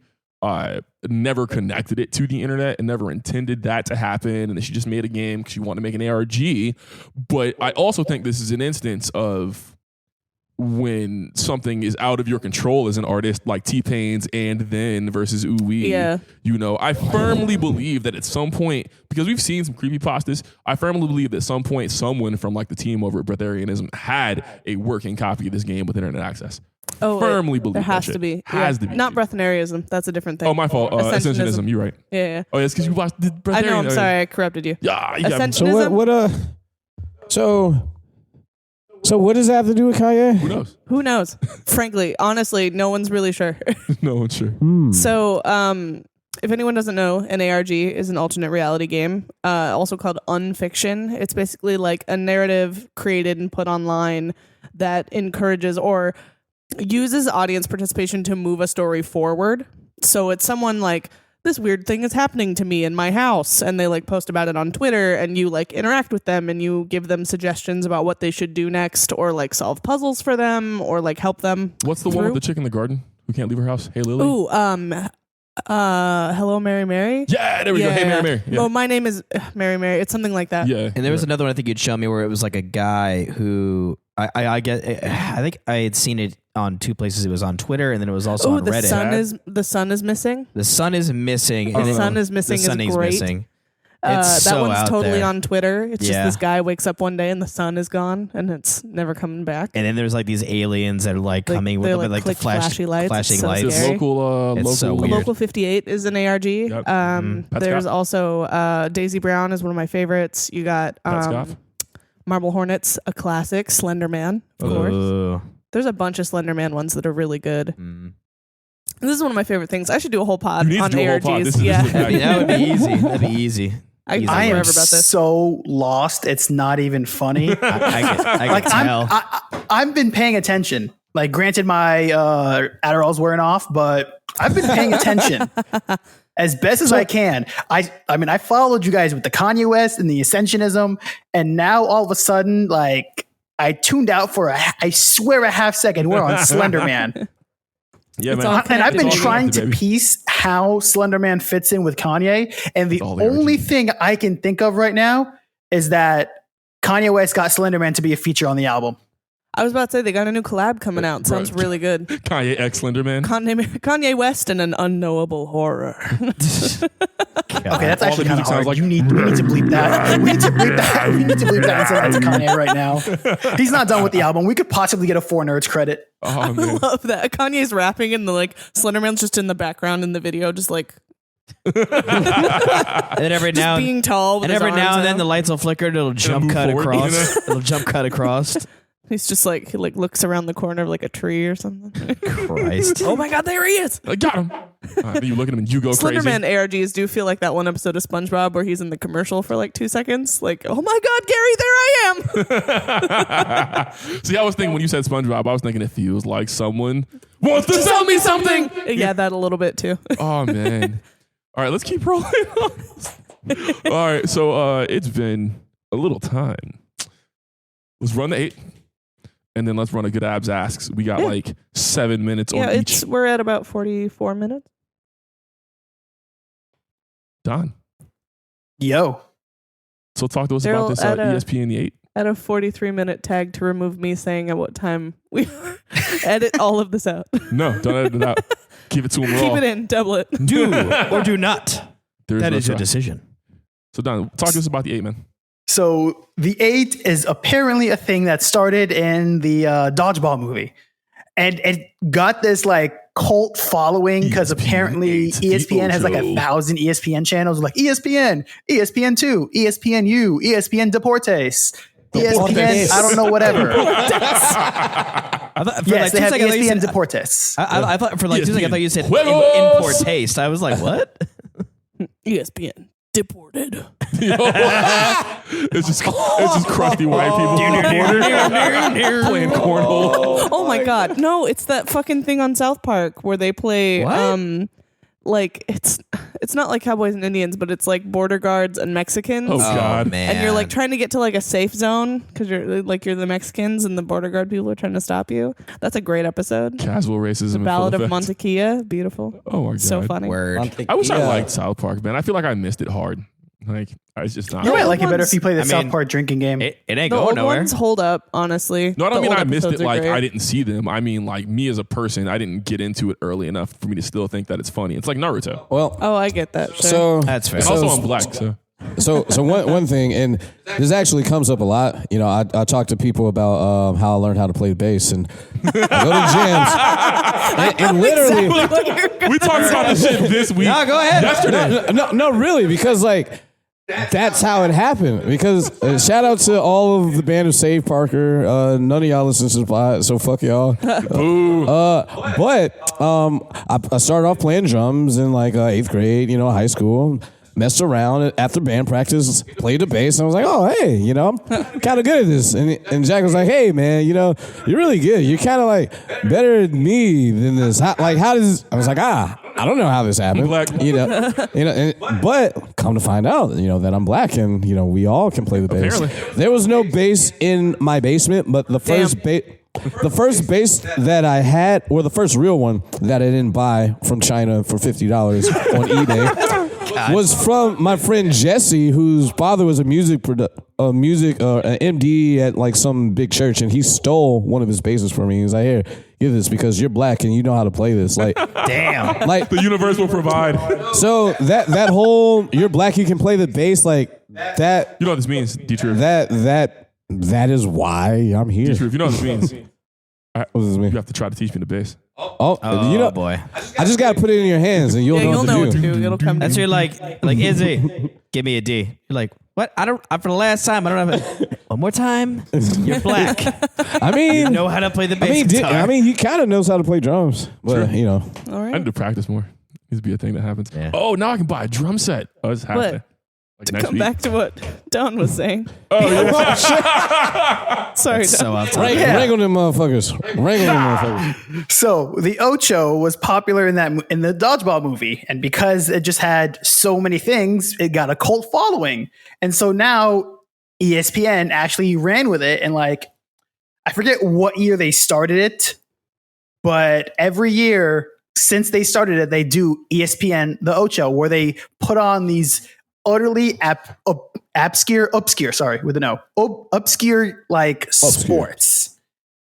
never connected it to the internet and never intended that to happen, and that she just made a game because she wanted to make an ARG. But I also think this is an instance of when something is out of your control as an artist, like T-Pain's And Then versus Ooh Wee. Yeah. You know, I firmly believe that at some point, because we've seen some creepypastas, I firmly believe that at some point someone from like the team over at Breatharianism had a working copy of this game with internet access. Oh, Firmly believe there that has shit. to be. Has Yeah. to be. Not breatharianism. That's a different thing. Oh, my fault. Ascensionism. You're right. Yeah. Oh, yeah, it's because you watched the Breatharian. I know. I'm sorry. I corrupted you. Yeah, you got me. Ascension- So what does that have to do with Kanye? Who knows? Who knows? Frankly, honestly, no one's really sure. No one's sure. So, if anyone doesn't know, an ARG is an alternate reality game, also called Unfiction. It's basically like a narrative created and put online that encourages or uses audience participation to move a story forward. So it's someone like, this weird thing is happening to me in my house, and they like post about it on Twitter, and you like interact with them and you give them suggestions about what they should do next, or like solve puzzles for them, or like help them. What's the one with the chick in the garden who can't leave her house? Hey, Lily? Ooh, Hello, Mary Mary. Yeah, there we go. Hey, Mary, Mary. Yeah. Oh, my name is Mary Mary. It's something like that. Yeah. And there was another one I think you'd show me where it was like a guy who I think I had seen it on two places. It was on Twitter and then it was also Oh, on Reddit. the sun is missing. The sun is missing. The sun is missing The sun is is great. missing. It's That so one's out totally there. on Twitter. It's just Yeah. this guy wakes up one day and the sun is gone and it's never coming back. And then there's like these aliens that are like Like, coming with they're, like the click flashing lights. flashing It's so lights. This scary. local, It's so local. weird. Local 58 is an ARG. Yep. Pat There's Scott. also Daisy Brown is one of my favorites. You got Pat Scott. Marble Hornets, a classic. Slender Man, of course. Ugh. There's a bunch of Slender Man ones that are really good. Mm. This is one of my favorite things. I should do a whole pod You need to on do a whole ARGs. pod. This is- yeah. this is I mean, that would be easy. That'd be easy. I Easy. talk I am forever about this. so lost. It's not even funny. I can like tell. I've been paying attention. Like, granted, my Adderall's wearing off, but I've been paying attention as best as I can. I mean, I followed you guys with the KanyeQuest and the Ascensionism, and now all of a sudden, like, I tuned out for I swear a half second. We're on Slender Man. Yeah, It's man. all And I've been It's all trying connected, to baby. piece how Slender Man fits in with Kanye. And the all the only origins. thing I can think of right now is that Kanye West got Slender Man to be a feature on the album. I was about to say they got a new collab coming out. Sounds Right. really good. Kanye X Slender Man. Kanye West and an unknowable horror. Okay, that's All actually the kind music of sounds hard. like- we need to bleep that. We need to bleep that. We need to bleep that and send that to Kanye right now. He's not done with the album. We could possibly get a 4 Nerds credit. Oh, I man. love that. Kanye's rapping and the like Slenderman's just in the background in the video, just like And then every now and being tall. With and his every now arms and then out. the lights will flicker and it'll jump move cut forward, across. you know? It'll jump cut across. he's just like he like looks around the corner of like a tree or something. Christ. Oh my god, there he is. I got him. You look at him and you go crazy. Slenderman ARGs do feel like that one episode of SpongeBob where he's in the commercial for like 2 seconds. Like, oh my god, Gary, there I am. See, I was thinking when you said SpongeBob, I was thinking it feels like someone wants to tell me something. Yeah, that a little bit too. Oh man. All right, let's keep rolling. All right, so it's been a little time. Let's run the 8, and then let's run a good abs asks. We got like 7 minutes Yeah, on each. we're at about 44 minutes. Done. Yo. So talk to us Daryl, about this at a- ESPN the 8. At a 43-minute tag to remove me saying at what time we edit all of this out. No, don't edit it out. Keep it to him raw. Keep it in, double it. Do or do not. There's That no is your try. decision. So Don, talk to us about the 8, man. So the 8 is apparently a thing that started in the Dodgeball movie. And it got this like cult following because apparently ESPN has like 1,000 ESPN channels, like ESPN, ESPN2, ESPNU, ESPN Deportes, ESPN, I don't know, whatever. Yes, they have ESPN Deportes. I thought for like 2 seconds, I thought you said in poor taste. I was like, what? ESPN deported. It's just crusty white people playing cornhole. Oh my god, no! It's that fucking thing on South Park where they play. What? Like it's not like Cowboys and Indians, but it's like border guards and Mexicans. Oh god, man! And you're like trying to get to like a safe zone because you're the Mexicans and the border guard people are trying to stop you. That's a great episode. Casual racism. The Ballad of Effect. Montequilla, beautiful. Oh my god, so funny. Word. I wish I liked South Park, man. I feel like I missed it hard. Like it's just not. You might like it better ones- if you play the I South mean, Park drinking game. It ain't The going old nowhere. ones hold up, honestly. No, I don't The mean old I missed it episodes are like great. I didn't see them. I mean like me as a person, I didn't get into it early enough for me to still think that it's funny. It's like Naruto. Well, Oh, I get that. Sure. so That's fair. And So- also I'm black, so So one thing, and this actually comes up a lot. You know, I talk to people about how I learned how to play bass, and I go to gyms, and literally, we talked about this shit this week. No, go ahead. Yesterday. no, really, because like that's how it happened. Because shout out to all of the band of Save Parker. None of y'all listen to the pod, so fuck y'all. Boo. But I started off playing drums in like 8th grade, high school. Messed around after band practice, played the bass, and I was like, oh, hey, I'm kind of good at this. And Jack was like, hey, man, you're really good. You're kind of like better than me than this. How does, I was like, I don't know how this happened. Black. But come to find out, that I'm black and, we all can play the bass. Apparently. There was no bass in my basement, but the first bass that I had, or the first real one that I didn't buy from China for $50 on eBay, was from my friend Jesse, whose father was an MD at like some big church, and he stole one of his basses from me. He was like, "Here, give this because you're black and you know how to play this." Like, Damn. like The universe will provide. so that whole you're black, you can play the bass, like that. You know what this means, D-Truth. That is why I'm here. D-Truth, you know what this means. What does this mean? You have to try to teach me the bass. Oh, Oh boy. I just gotta put it in your hands, and you'll know what to do. It'll come That's to you're you. like Izzy, give me a D. You're like, what? For the last time, I don't have it. One more time. You're black. I mean, Know how to play the bass guitar. he kind of knows how to play drums, but All I right. need to practice more. Needs to be a thing that happens. Yeah. Oh, now I can buy a drum set. Oh, it's half But- day. Like next Come week. back to what Don was saying. Oh, yeah. Sorry, Don. so out time. wrangle them motherfuckers. Wrangle them motherfuckers. So the Ocho was popular in the Dodgeball movie, and because it just had so many things, it got a cult following. And so now ESPN actually ran with it, and like I forget what year they started it, but every year since they started it, they do ESPN the Ocho, where they put on these utterly obscure like sports.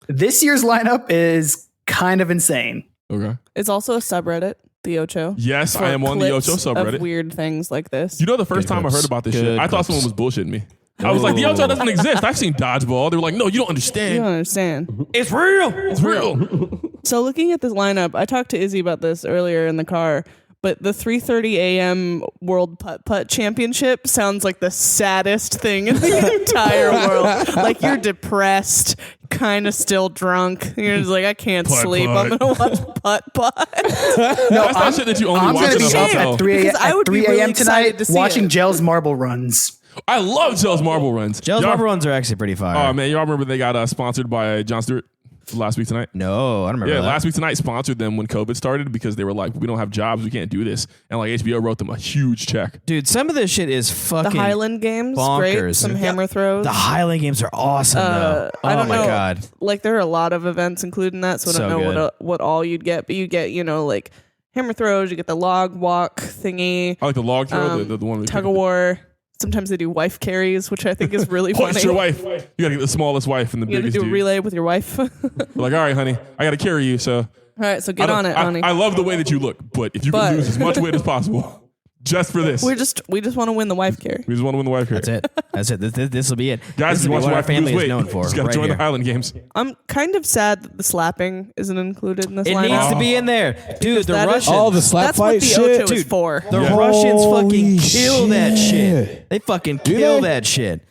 This year's lineup is kind of insane. Okay. It's also a subreddit, the Ocho. Yes, for I am on the clips Ocho subreddit. Of weird things like this. You know, the first time I heard about this shit, I thought someone was bullshitting me. I was like, the Ocho doesn't exist. I've seen Dodgeball. They were like, no, you don't You understand. don't understand. It's real. It's real. So looking at this lineup, I talked to Izzy about this earlier in the car, but the 3:30 a.m. World Putt-Putt Championship sounds like the saddest thing in the entire world. Like you're depressed, kind of still drunk. You're just like, I can't sleep. I'm Putt-Putt. going to watch Putt-Putt. That's that shit that you only I'm watch going in to a be up hotel. at 3 Because I would be really a.m. excited tonight to see watching it. Gels marble runs. I love Gels Marble Runs. Gels Y'all- Marble Runs are actually pretty fire. Oh, man, y'all remember they got sponsored by Jon Stewart last week tonight? No, I don't remember Yeah, that. last week tonight sponsored them when COVID started because they were like, we don't have jobs, we can't do this. And like HBO wrote them a huge check. Dude, some of this shit is The fucking Highland games, great. bonkers. Some hammer throws. The Highland games are awesome though. I Oh don't my know. god. Like there are a lot of events included in that, so I So don't know good. what all you'd get, but you get like hammer throws, you get the log walk thingy, I like the log throw, the one with tug of war. Sometimes they do wife carries, which I think is really funny. Hoist your wife. You gotta get the smallest wife and the You got to biggest do a dude. relay with your wife. All We're like, all right, honey, I gotta carry you. So right, so get on it, honey. I love the way that you look, but if you can But- lose as much weight as possible, just for this. We just want to win the wife carry. We just want to win the wife here. That's it. This will be it. Guys, this if you will watch be what our Wife family Lose is Weight, known for. just got to right join here. the Highland Games. I'm kind of sad that the slapping isn't included in this It lineup. needs to be in there, dude. The that is- Russians. Oh, the slap That's fight what the shit. Ocho is for. The Yeah. Russians fucking Holy kill that shit. shit. They fucking Do kill they? that shit.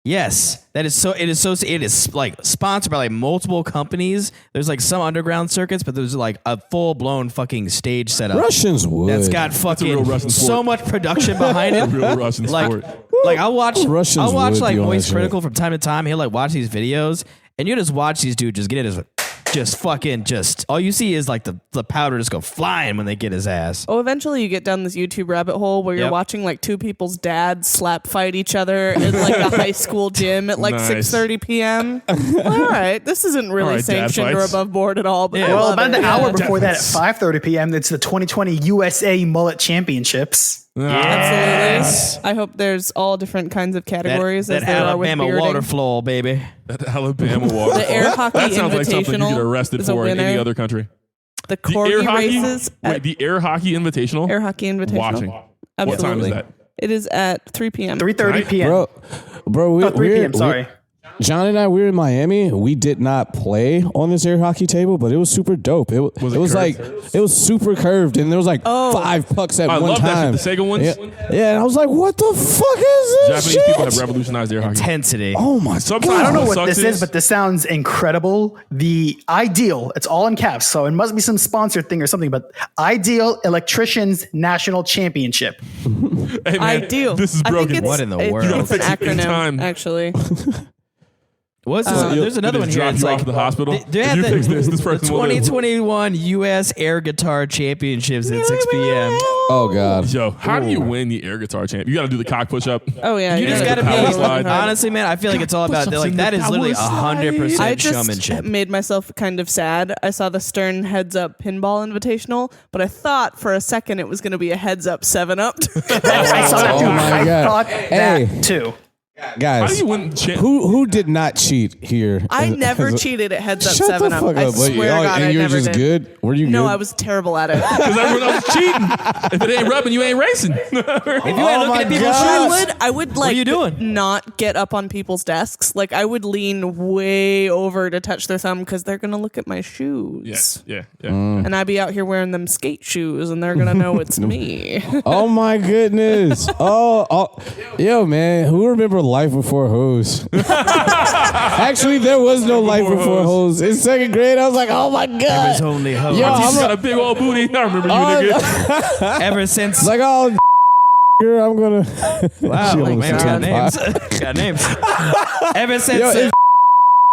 Yes, that is so. It is like sponsored by like multiple companies. There's like some underground circuits, but there's like a full blown fucking stage setup. Russians would. That's got a real fucking Russian so sport. much production behind it. Real Russian like, sport. like I'll watch Russians like would do all Moist that shit. Critical from time to time. He'll like watch these videos, and you just watch these dudes just get it just fucking just. All you see is like the powder just go flying when they get his ass. Oh, eventually you get down this YouTube rabbit hole where you're Yep. watching like two people's dads slap fight each other in like a high school gym at like Nice. 6:30 p.m. All right, this isn't really All right, dad sanctioned or fights. above board at all. But Yeah. I Well, love about it. an hour Yeah. before that, at 5:30 p.m., it's the 2020 USA Mullet Championships. Absolutely. I hope there's all different kinds of categories that as there are with Alabama bearding. water flow, baby. That Alabama water. The air hockey That sounds like something you invitational get arrested is a for in any winner. other country. The The air corgi hockey? races. Wait, the air hockey invitational? Air hockey invitational. Watching. Absolutely. What time is that? It is at 3 p.m. 3:30 Right. p.m. Bro, Oh, 3 p.m. Sorry. John and I, we were in Miami. We did not play on this air hockey table, but it was super dope. It was it like, curved? it was super curved, and there was like 5 pucks at I one love that time. shit, the Sega ones. Yeah, and I was like, what the fuck is this Japanese shit? people have revolutionized air hockey. Intensity. Oh my Sometimes god! I don't know what sucks this is, but this sounds incredible. The Ideal, it's all in caps, so it must be some sponsored thing or something, but Ideal Electricians National Championship. Hey, man, Ideal. This is I think broken. it's, What in the world? It's You an gotta fix it in acronym, time. actually. What's this? There's another one They here. drop It's you like off at the hospital. They If had you the, fix this the person will live. 2021 U.S. Air Guitar Championships at 6 p.m. Oh god! Yo, how do you win the air guitar champ? You got to do the cock push up. Oh, yeah. You just gotta gotta do be the power slide. honestly, man. I feel like it's all about push-ups like in that the is literally power slide. 100% I just showmanship. made myself kind of sad. I saw the Stern Heads Up Pinball Invitational, but I thought for a second it was going to be a Heads Up 7-Up. I saw that Oh too. my I God. thought Hey. that too. How do Guys, you win the champ? who did not cheat here? I never As a- cheated at Heads Up Shut the 7-Up. fuck I up! Wait, swear to God, and I you're never just did. good? Were you No, good? I was terrible at it. Because everyone else is cheating. If it ain't rubbing, you ain't racing. If you ain't Oh looking my at people's God. shoes, I would like are you doing? not get up on people's desks. Like I would lean way over to touch their thumb because they're gonna look at my shoes. Yeah. And I'd be out here wearing them skate shoes, and they're gonna know it's me. Oh my goodness! Yo, man, who remember Life Before Hose? Actually, there was no Life Before Hose. In second grade, I was like, oh my god! It's only hoes. Yo, He's I'm got a big old booty. I remember you, nigga. Ever since like, oh, girl, I'm gonna. wow, She like, almost man, took got the names. pot. Got names. Ever since Yo, if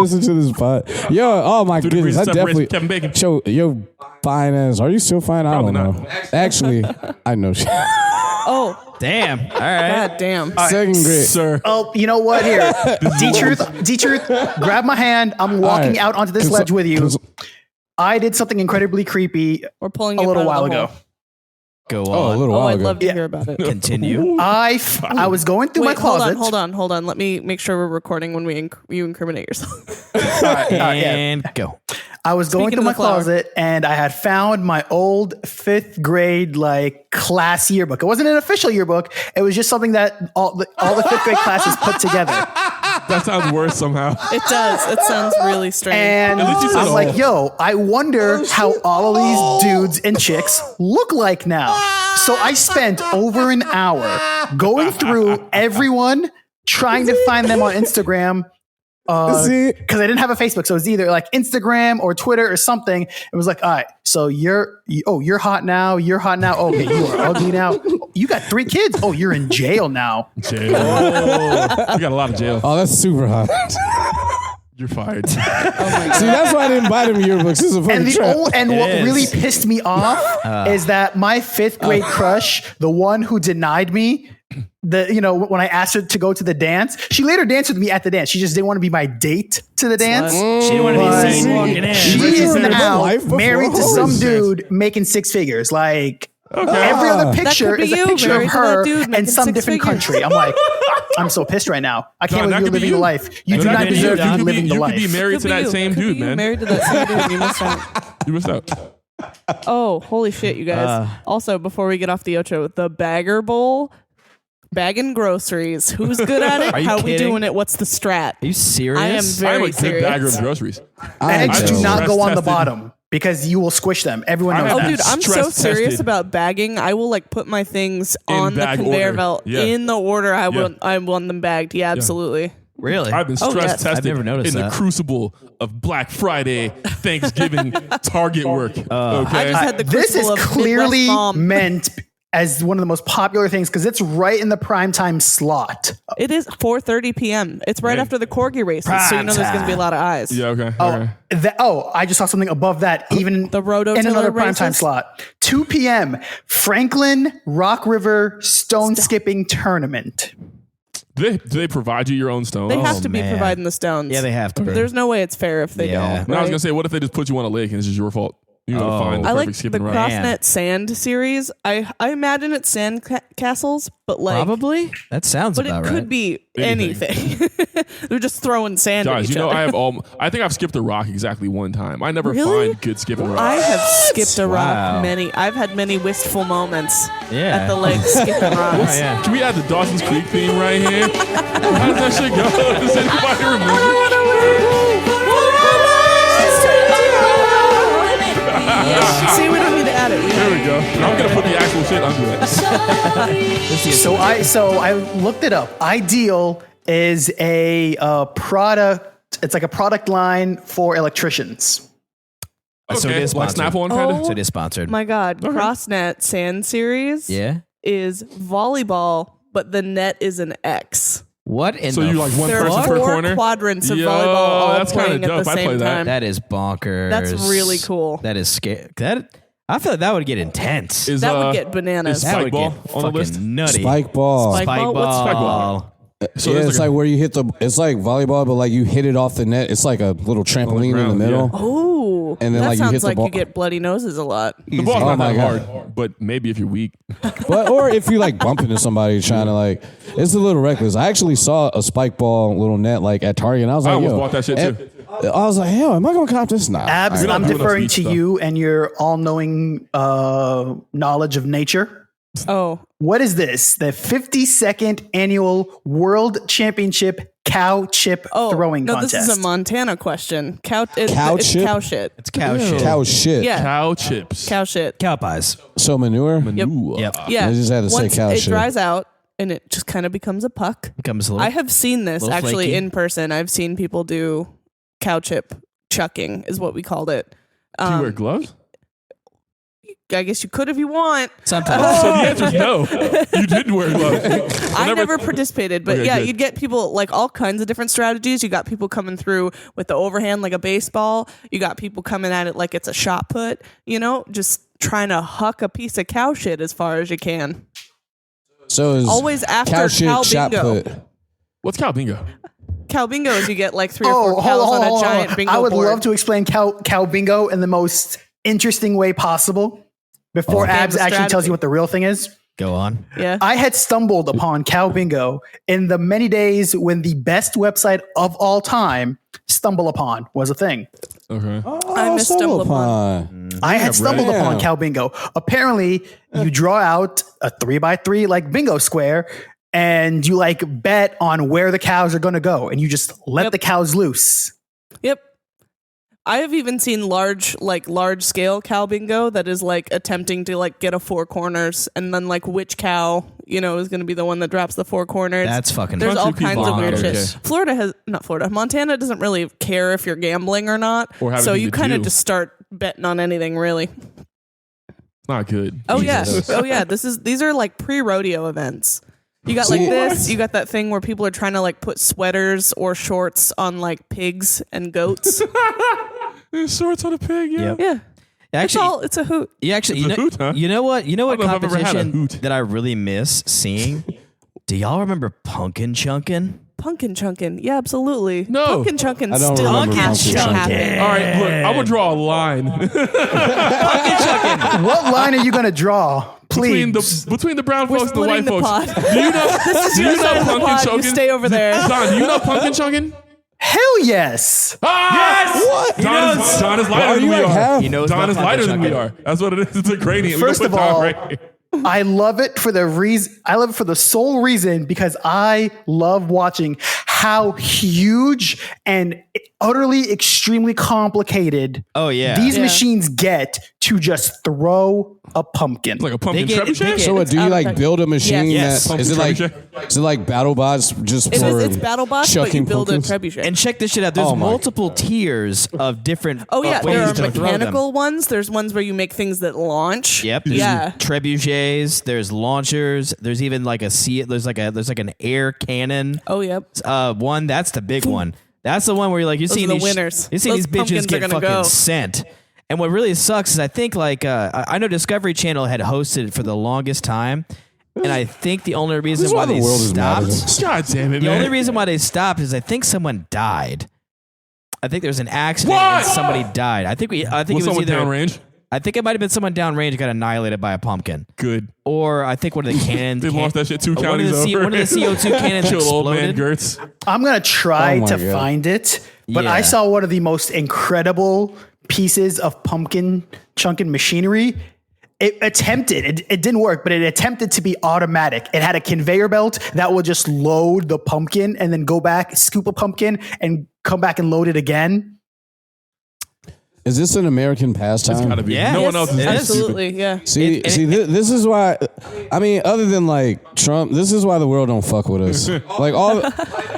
listen to this pod. Yo, oh my Two degrees goodness, I of separation. definitely. Kevin Bacon. Yo, yo, fine ass. Are you still fine? I Probably don't know. Actually, I know. Oh, damn. All right. god damn! Second grade. Sir. Oh, you know what? Here, D-Truth, grab my hand. I'm walking right. out onto this ledge with you. I did something incredibly creepy We're pulling a you little out while of the ago. hole. Go Oh, a on. little Oh, while I'd ago. love to Yeah. hear about it. Continue. I was going through my Wait, hold closet. on. Let me make sure we're recording when you incriminate yourself. All right, yeah. And go. I was going Speaking through of my the flower. closet and I had found my old 5th grade like class yearbook. It wasn't an official yearbook. It was just something that all the 5th grade classes put together. That sounds worse somehow. It does. It sounds really strange. And At least you said I'm all. like, yo, I wonder how all of these dudes and chicks look like now. So I spent over an hour going through everyone, trying to find them on Instagram. See? Because I didn't have a Facebook, so it was either like Instagram or Twitter or something. It was like, all right, so you're hot now. You're hot now. Okay, you are ugly now. You got 3 kids. Oh, you're in jail now. Jail. You got a lot of jail. Oh, that's super hot. You're fired. See, that's why I didn't buy them yearbooks. This is a fucking And trap. what is. really pissed me off is that my 5th grade crush, the one who denied me, when I asked her to go to the dance, she later danced with me at the dance. She just didn't want to be my date to the dance. She didn't want to But be seen walking in. She Richard is said now Life Before married to Hose. some dude making 6 figures. Like every other That picture could be is a you, picture married of to that her dude in making some 6 different figures. country. I'm like, I'm so pissed right now. I can't John, that believe could you're be living you. the life. You do That not could be deserve you. to You be could living the you life. could be married to that same dude, man. Married to that same dude. You missed out. You missed out. Oh, holy shit, you guys. Also, before we get off the Ocho, the Bagger Bowl, bagging groceries. Who's good at it? Are you How we kidding? doing it? What's the strat? Are you serious? I am I'm very a good serious. bagger of groceries. Eggs I've do been not go on the stress-tested. bottom because you will squish them. Everyone knows I Oh, have that. dude, I'm so stress-tested. serious about bagging. I will like put my things In on the bag conveyor order. belt Yeah. in the order I want them bagged. Yeah, absolutely. Really? I've been Oh, stress yes. tested I've never noticed in the that. crucible of Black Friday, Thanksgiving, Target work. Okay, I just had the This is crucible of clearly Midwest Mom. meant as one of the most popular things because it's right in the primetime slot. It is 4:30 p.m. It's right after the corgi races, so you know there's going to be a lot of eyes. yeah, okay. I just saw something above that, even The Rototiller in another primetime races? slot. 2 p.m. Franklin Rock River Stone Skipping Tournament. Do they provide you your own stones? They have to be man. providing the stones. Yeah, they have to. There's no way it's fair if they Yeah. don't. No, I was right? gonna say, what if they just put you on a lake and it's just your fault? You gotta find the I perfect like the skipping route. CrossNet Sand series. I imagine it's sand castles, but like Probably. That sounds But it about could right. be Anything. anything. They're just throwing sand at Guys, each you know, other. I think I've skipped a rock exactly one time. I never Really? find good skipping I rocks. have skipped a rock Wow. I've had many wistful moments Yeah. at the lake skipping rocks. Oh, yeah. Can we add the Dawson's Creek theme right here? How does that shit go? Does anybody remember? See, we don't need to add it. There we go. I'm gonna put the actual shit under it. So I looked it up. Ideal is a product. It's like a product line for electricians. So it Okay, is like sponsored. Snap-on kind Oh. of. So it is sponsored. My God, CrossNet Sand Series Yeah. is volleyball, but the net is an X. What in So the you like one There person are per four corner? quadrants of Yo, volleyball all that's kinda playing at dope. the I play same that. time. That is bonkers. That's really cool. That is scary. I feel like that would get intense. Is, That would get bananas. is that spike would ball get on the fucking list? nutty. Spike ball. Spike ball? What's spike ball? So yeah, there's it's like like where you hit it's like volleyball, but like you hit it off the net. It's like a little trampoline in the ground, middle. yeah. Oh, And then, that like, you sounds hit the like ball- you get bloody noses a lot. the ball's Oh not my that God. hard, but maybe if you're weak. But or if you like bump into somebody trying to like, it's a little reckless. I actually saw a spike ball little net like at Target, and I was I like, almost yo, bought that shit and- too. I was like, hell, am I gonna cop this? Nah. Abs, We don't I'm do enough deferring beach to stuff. you and your all-knowing knowledge of nature. Oh, What is this? The 52nd annual World Championship cow chip throwing no, contest. this is a Montana question. Cow it's chip? cow shit. It's cow shit. Cow shit. Yeah, Cow chips. cow shit. Cow pies. So manure. Ooh. Yep. Yeah, I just had to say Once cow it shit. dries out and it just kind of becomes a puck. Becomes a little. I have seen this little actually flaky. in person. I've seen people do cow chip chucking, is what we called it. Do you wear gloves? I guess you could if you want. Sometimes. So the answer is no. You didn't wear gloves. I never participated, but Okay, yeah, good. you'd get people like all kinds of different strategies. You got people coming through with the overhand like a baseball. You got people coming at it like it's a shot put, just trying to huck a piece of cow shit as far as you can. So is Always after cow shit cow shot bingo. put. What's cow bingo? Cow bingo is you get like 3 or 4 cows on a giant bingo I would board. love to explain cow bingo in the most interesting way possible before Abs Game actually tells strategy. you what the real thing is. Go on. Yeah. I had stumbled upon cow bingo in the many days when the best website of all time, Stumble Upon, was a thing. Okay. I missed Stumble Upon. I had stumbled right. upon cow bingo. Apparently, you draw out a 3x3 like bingo square, and you like bet on where the cows are going to go, and you just let Yep. the cows loose. Yep. I have even seen large scale cow bingo that is like attempting to like get a 4 corners and then like which cow, is going to be the one that drops the 4 corners. That's fucking. There's all Country kinds people of weird bonkers. shit. Montana doesn't really care if you're gambling or not. Or have so anything you to kind of do. just start betting on anything really. Not good. Oh Jesus. yeah. Oh yeah. These are like pre-rodeo events. You got like See- this. You got that thing where people are trying to like put sweaters or shorts on like pigs and goats. Shorts on a pig, yeah. Yep. Yeah. Actually, It's a hoot. you actually, It's a hoot, huh? you know what? You know what I don't know if I've ever had a competition hoot. that I really miss seeing? Do y'all remember pumpkin chunkin'? Pumpkin chunkin'. Yeah, absolutely. No. Pumpkin chunkin' I don't still remember has to pumpkin happen. chunkin'. All right, look, I'm gonna draw a line What line are you going to draw? Please. between the brown We're folks and the white splitting the folks. pod. Do you know? This is do your you know side of the pumpkin pod. You choking? stay over there. Don, do you know pumpkin choking? Hell yes. Yes! What? Don is lighter Are than you we like are. half? He knows Don about is lighter than we Chunkin. are. That's what it is. It's a gradient. First We of put Don all, right here. I love it for the reason. I love it for the sole reason because I love watching how huge and utterly extremely complicated Oh, yeah. these Yeah. machines get to just throw a pumpkin. It's like a pumpkin They get- trebuchet. they get- So what, do you like build a machine Yes. that is it like battle bots just It for is, it's battle bots, but you chucking build pumpkins? a trebuchet. And check this shit out. There's Oh my- multiple tiers of different Oh yeah, ways there are to throw them. mechanical ones. There's ones where you make things that launch. Yep. There's Yeah. trebuchets. There's launchers. There's even like there's like an air cannon. Oh yep. One that's the big one. That's the one where you're like you're Those seeing are the these winners. You're seeing Those these bitches pumpkins are get gonna fucking go. sent. And what really sucks is I think like I know Discovery Channel had hosted it for the longest time, and I think the only reason This is why why the they world is mad at stopped. us. God damn it, The man. only reason why they stopped is I think someone died. I think there was an accident What? and somebody died. I think Was it was someone either downrange? I think it might have been someone downrange got annihilated by a pumpkin. Good. Or I think one of the cannons. They launched that shit 2 one counties of the over. one of the CO2 cannons Kill old man exploded. Gertz. I'm gonna try Oh my to God. find it, but I Yeah. saw one of the most incredible pieces of pumpkin chunking machinery. It attempted, it didn't work, but it attempted to be automatic. It had a conveyor belt that would just load the pumpkin and then go back, scoop a pumpkin, and come back and load it again. Is this an American It's pastime? gotta be. Yeah. No one Yes, else is it this is. stupid. Absolutely, yeah. See, this is why. I mean, other than like Trump, this is why the world don't fuck with us. Like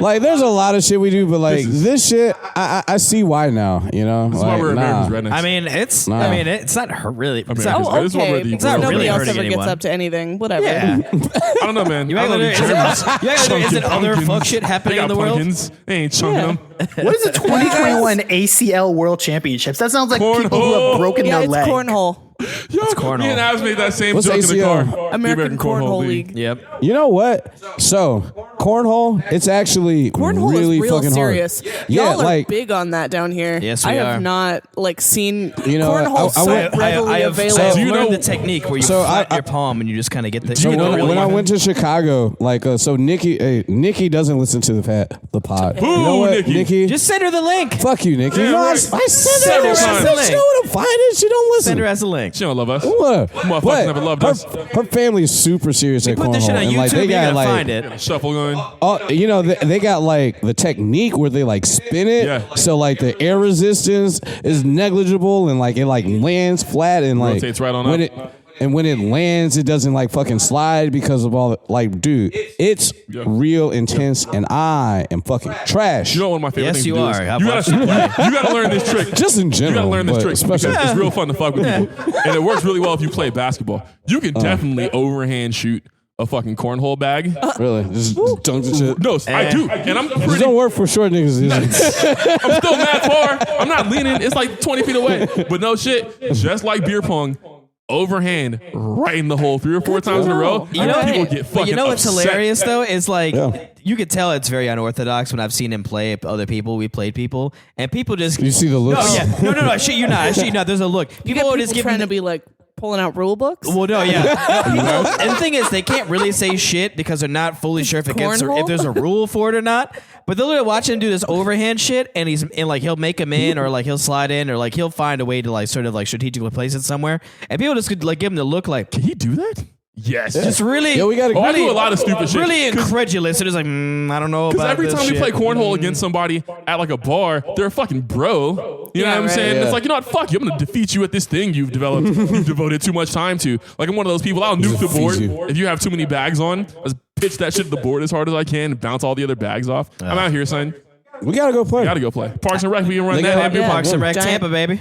like there's a lot of shit we do, but like this shit, I see why now. You know, This is why like, we're America's rednecks. I mean, it's not really. It's America's not, rednecks. This is what we're the because real nobody really else hurting ever anyone. gets up to anything. Whatever. yeah. I don't know, man. You I act don't like know. there isn't other fuck shit They happening got in the world. pumpkins. They ain't chunking them. What is the 2021 ACL World Championships? That sounds like people who have broken Yeah, their it's leg. cornhole. Yo, cornhole. me and Abs made that same What's joke in the ACL? car. The American Cornhole League. Yep. You know what? So cornhole, it's actually Cornhole really is real fucking serious. hard. Yeah, Y'all are like big on that down here. Yes, I we have are. not seen You know, cornhole's I so went- readily have available. Do you learned know- the technique where you So flatten I- your palm and you just kind of get the. So you know when really I even? went to Chicago, like so Nikki doesn't listen to the pod. Boo, You know what, Nikki. Nikki? Just send her the link. Fuck you, Nikki. Yeah, No, I right. sent her. Several I times. said, you know what? I'm finding. She don't listen. Send her as a link. She don't love us. What? Motherfuckers But never loved her, us. her family is super serious at Put cornhole, this shit on and YouTube. like they You got gotta like, find it. Shuffle going. you know, they got like the technique where they like spin it, Yeah. so like the air resistance is negligible, and like it like lands flat and like Rotates right on when up. when it lands, it doesn't like fucking slide because of all the, like, dude, it's real intense, and I am fucking trash. You know what one of my favorite Yes, things you to do are. is I've you watched gotta, you gotta learn this trick. Just in You general, gotta learn this but trick especially because it's real fun to fuck with people, and it works really well if you play basketball. You can definitely overhand shoot a fucking cornhole bag. really just dunk the shit. No, I do, and I'm This pretty. don't work for short niggas. I'm still mad far. I'm not leaning. It's like 20 feet away. But no shit. Just like beer pong, overhand right in the hole 3 or 4 times in a row. You know, people get but fucking you know what's upset. hilarious though is like Yeah. you could tell it's very unorthodox when I've seen him play other people. We played people, and people just You see the looks? No, yeah, no. I shit you not. I shit you not. There's a look. You People get are just people giving trying to be like pulling out rule books. Well, no, yeah. No, people, and the thing is, they can't really say shit because they're not fully sure if Cornhole? there's a rule for it or not. But they'll literally watch him do this overhand shit, and like he'll make him in, or like he'll slide in, or like he'll find a way to like sort of like strategically place it somewhere, and people just could like give him the look like Can he do that? Yes. just really. Yeah, we gotta- Oh, I really, do a lot of stupid shit. Really incredulous. It is like I don't know about Because every this time you shit. play cornhole against somebody at like a bar, they're a fucking bro. You know what I'm right. saying? Yeah. It's like, you know what? Fuck you. I'm going to defeat you at this thing you've developed. You've devoted too much time to. Like, I'm one of those people. I'll nuke the Defeat board. you. If you have too many bags on, I just pitch that shit to the board as hard as I can and bounce all the other bags off. I'm out here, son. We gotta go play. Gotta go play. Parks and Rec, we can run They that. got- Happy yeah. Parks. Parks and Rec, Giant- Tampa, baby.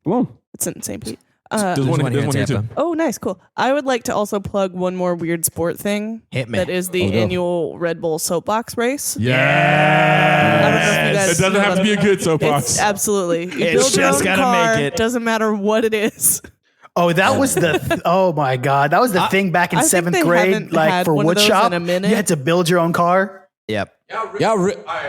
Come on. It's in St. Pete. There's one one here here in too. Tampa. Oh, nice, cool. I would like to also plug one more weird sport thing. Hit me. That is the Oh, go. annual Red Bull soapbox race. Yeah. I don't know if you guys It doesn't know have to about be a good It's soapbox. absolutely. You It's build your just own gotta car, make it. Doesn't matter what it is. Oh, that was the oh my god, that was the thing back in I think 7th they grade, haven't like had for one of those woodshop. in a minute. You had to build your own car. Yep. Y'all, all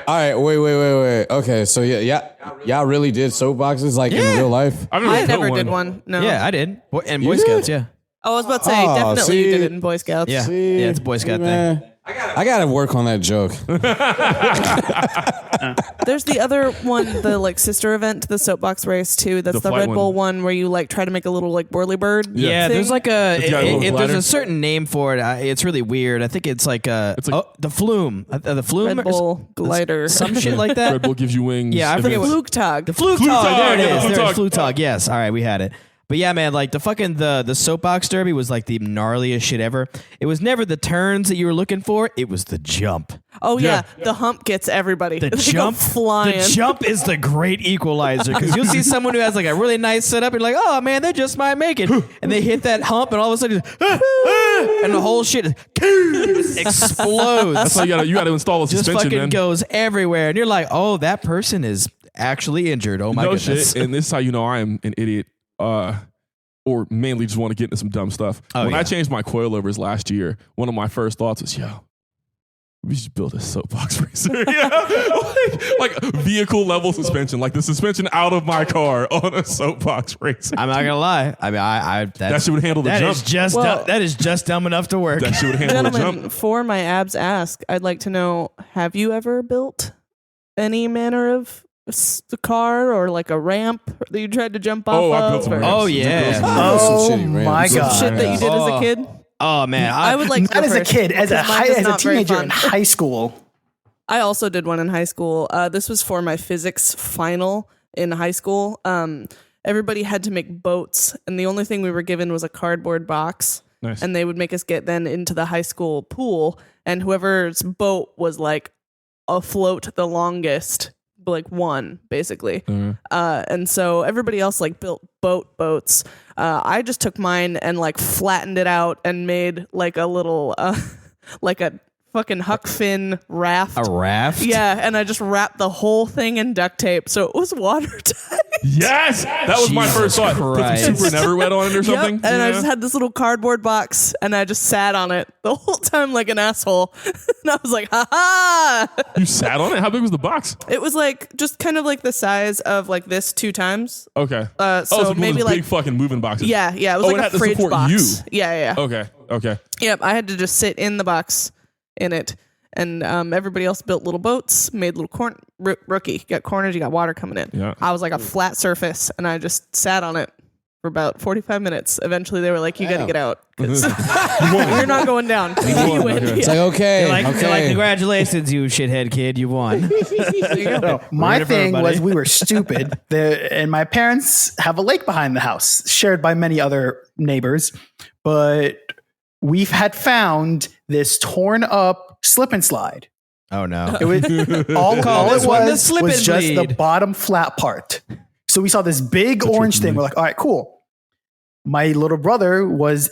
right, wait. Okay, so y'all really did soapboxes like in real life? I've I built never did one. No. Yeah, I did. And Boy You did? Scouts, yeah. I was about to say, Oh, definitely see? you did it in Boy Scouts. Yeah. See, Yeah, it's a Boy Scout man, thing. I gotta work on that joke. There's the other one, the like sister event to the soapbox race too. That's The the flight Red Bull one where you like try to make a little like whirly bird. Yeah, thing. there's like It's got a little there's bladder. a certain name for it. It's really weird. I think it's like the flume. The flume. Red Bull glider. Some shit like that. Red Bull gives you wings. Yeah, I forget events. Fluke tag. The Flutog. Flutog, There it yeah, is. the There's Flutog. Flutog. Yes. All right, we had it. But yeah, man, like the soapbox derby was like the gnarliest shit ever. It was never the turns that you were looking for. It was the jump. Oh Yeah. yeah, the hump gets everybody. The They go jump, flying. The jump is the great equalizer because you'll see someone who has like a really nice setup and you're like, oh man, they just might make it, and they hit that hump and all of a sudden, and the whole shit explodes. That's why you gotta install a Just suspension, fucking man. goes everywhere, and you're like, oh, that person is actually injured. Oh my No goodness. shit. And this is how you know I am an idiot. Or mainly just want to get into some dumb stuff. Oh, when yeah. I changed my coilovers last year, one of my first thoughts was, yo, we should build a soapbox racer. like vehicle level suspension, like the suspension out of my car on a soapbox racer. I'm not gonna lie. I mean, That shit would handle the that jump. is just Well- that is just dumb enough to work. That shit would handle the Gentlemen, jump. for my abs ask, I'd like to know: have you ever built any manner of the car or like a ramp that you tried to jump off Oh, I of? built some or ramps. Oh, yeah. Some Oh shitty rams. my Some God. shit that you did as Oh. a kid? Oh man, I would like to Not go as a first, kid, as a because mine was as a not very teenager fun. in high school. I also did one in high school. This was for my physics final in high school. Everybody had to make boats, and the only thing we were given was a cardboard box. Nice. And they would make us get then into the high school pool, and whoever's boat was like afloat the longest, like won basically. And so everybody else like built boats. I just took mine and like flattened it out and made like a little like a fucking Huck Finn raft. a raft. Yeah, and I just wrapped the whole thing in duct tape so it was watertight. Yes, that was my Jesus first thought. Put Christ. some super never wet on it or something. Yep, and I Yeah. just had this little cardboard box and I just sat on it the whole time like an asshole. And I was like, ha ha! You sat on it. How big was the box? It was like just kind of like the size of like this 2 times. Okay. So one of maybe those like big fucking moving boxes. yeah, it was Oh, it like had a to fridge support box. you. Yeah. Okay. Yep, I had to just sit in the box in it. And everybody else built little boats, made little rookie. You got corners, you got water coming in. Yeah. I was like a flat surface, and I just sat on it for about 45 minutes. Eventually, they were like, you got to Damn. get out. 'Cause you're not going down. You win. It's like, okay, They're like okay. congratulations, you shithead kid, you won. My Ruined it for thing everybody. was we were stupid. And my parents have a lake behind the house, shared by many other neighbors. But we've had found this torn up slip and slide. Oh no. It was all this it one the was slip was and just the bleed. bottom flat part. So we saw this big orange thing. We're like, all right, cool. My little brother was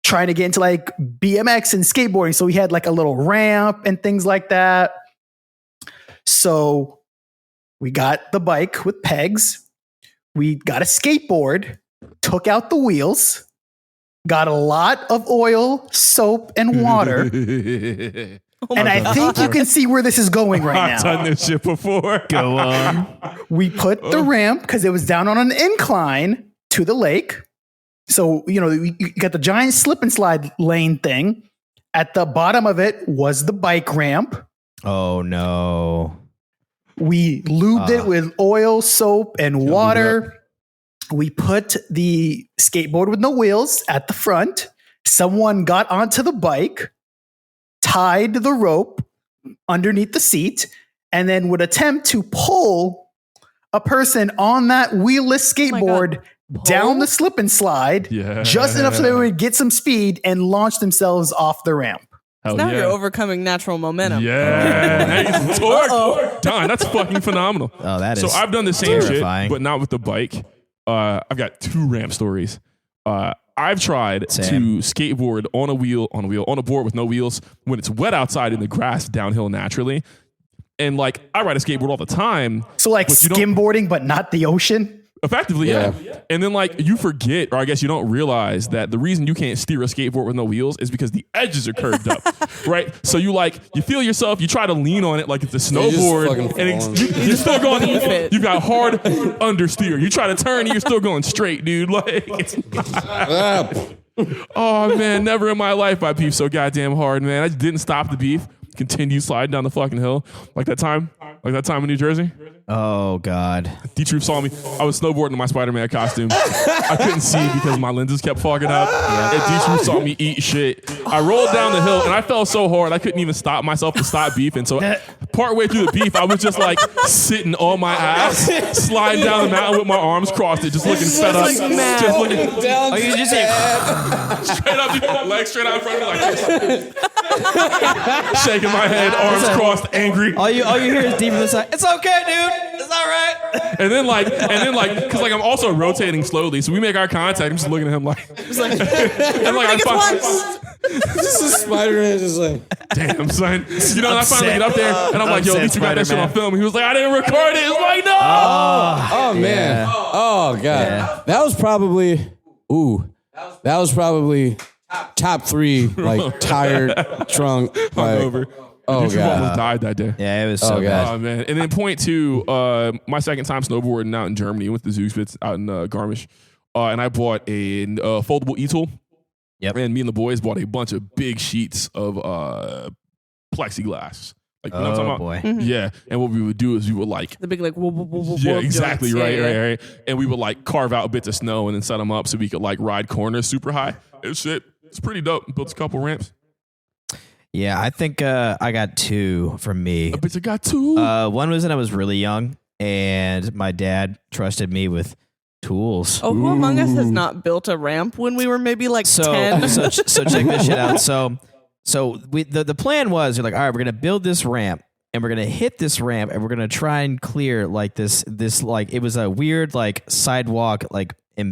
trying to get into like BMX and skateboarding, so he had like a little ramp and things like that. So we got the bike with pegs. We got a skateboard, took out the wheels, got a lot of oil, soap, and water. And I think you can see where this is going right I've now. done this shit before. Go on. We put the ramp because it was down on an incline to the lake. So, you got the giant slip and slide lane thing. At the bottom of it was the bike ramp. Oh no. We lubed it with oil, soap, and water. We put the skateboard with no wheels at the front. Someone got onto the bike, tied the rope underneath the seat, and then would attempt to pull a person on that wheelless skateboard down the slip and slide, Yeah. just enough so they would get some speed and launch themselves off the ramp. Hell Now yeah. you're overcoming natural momentum. Yeah. Nice. Torque. Don, that's fucking phenomenal. Oh, that So is I've done the same terrifying. shit, but not with the bike. I've got 2 ramp stories. I've tried Same. to skateboard on a board with no wheels when it's wet outside in the grass downhill naturally. And like I ride a skateboard all the time. So like But you don't- skimboarding, but not the ocean. Effectively, yeah. And then like you forget, or I guess you don't realize that the reason you can't steer a skateboard with no wheels is because the edges are curved up, right? So you feel yourself, you try to lean on it like it's a You're just snowboard, fucking and falling. you're still going. beef it. You got hard understeer. You try to turn, and you're still going straight, dude. Like, it's, Oh man, never in my life I beefed so goddamn hard, man. I just didn't stop the beef. Continued sliding down the fucking hill. Like that time in New Jersey. Oh God. D-Troop saw me. I was snowboarding in my Spider-Man costume. I couldn't see because my lenses kept fogging up. And D-Troop saw me eat shit. I rolled down the hill and I fell so hard I couldn't even stop myself to stop beefing. So partway through the beef, I was just like sitting on my ass, sliding down the mountain with my arms crossed, just looking fed up. Just looking Down Oh, you just straight up, legs straight out in front of me like this. Shaking my head, arms crossed, angry. all you hear is deep from the side. It's okay, dude. It's all right. And then like, because like I'm also rotating slowly, so we make eye contact. I'm just looking at him like, and like I This is Spider-Man just like, damn son, you know. And I finally get up there, and I'm like, yo, at least you got that shit on film. He was like, I didn't record it. It's like, no. oh man, oh god, that was probably top 3 like tired, drunk, like, Hungover. oh You almost god, died that day. Yeah, it was so Oh, bad. God. Oh man. And then point 2, my second time snowboarding out in Germany with the Zugspitz out in Garmisch, and I bought a foldable e-tool. Yep. And me and the boys bought a bunch of big sheets of plexiglass. Like, you know what I'm Oh talking boy. about? Yeah. And what we would do is we would like, The big like whoop, whoop, whoop, whoop, yeah, whoop exactly, joints. right, Yeah, yeah. right. And we would like carve out bits of snow and then set them up so we could like ride corners super high. It's pretty dope. Built a couple ramps. Yeah, I think I got 2 from me. A bitch, I got 2. One was when I was really young, and my dad trusted me with tools. Oh, who among us has not built a ramp when we were maybe like 10? So check this shit out. So the plan was, you're like, all right, we're gonna build this ramp, and we're gonna hit this ramp, and we're gonna try and clear like this like, it was a weird like sidewalk, like I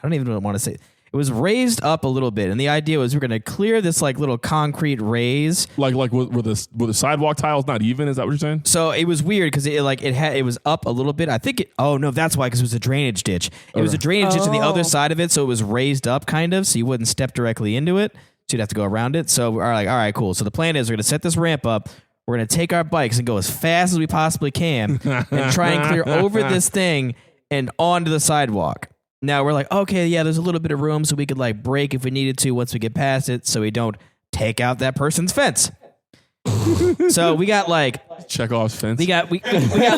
don't even want to say. It was raised up a little bit, and the idea was we're going to clear this like little concrete raise. Like were the sidewalk tiles not even? Is that what you're saying? So it was weird because it was up a little bit. I think that's why, because it was a drainage ditch. It was a drainage ditch on the other side of it, so it was raised up kind of, so you wouldn't step directly into it. So you'd have to go around it. So we're like, all right, cool. So the plan is we're going to set this ramp up. We're going to take our bikes and go as fast as we possibly can and try and clear over this thing and onto the sidewalk. Now we're like, okay, yeah, there's a little bit of room so we could like brake if we needed to once we get past it, so we don't take out that person's fence. So we got like Chekhov's fence. we got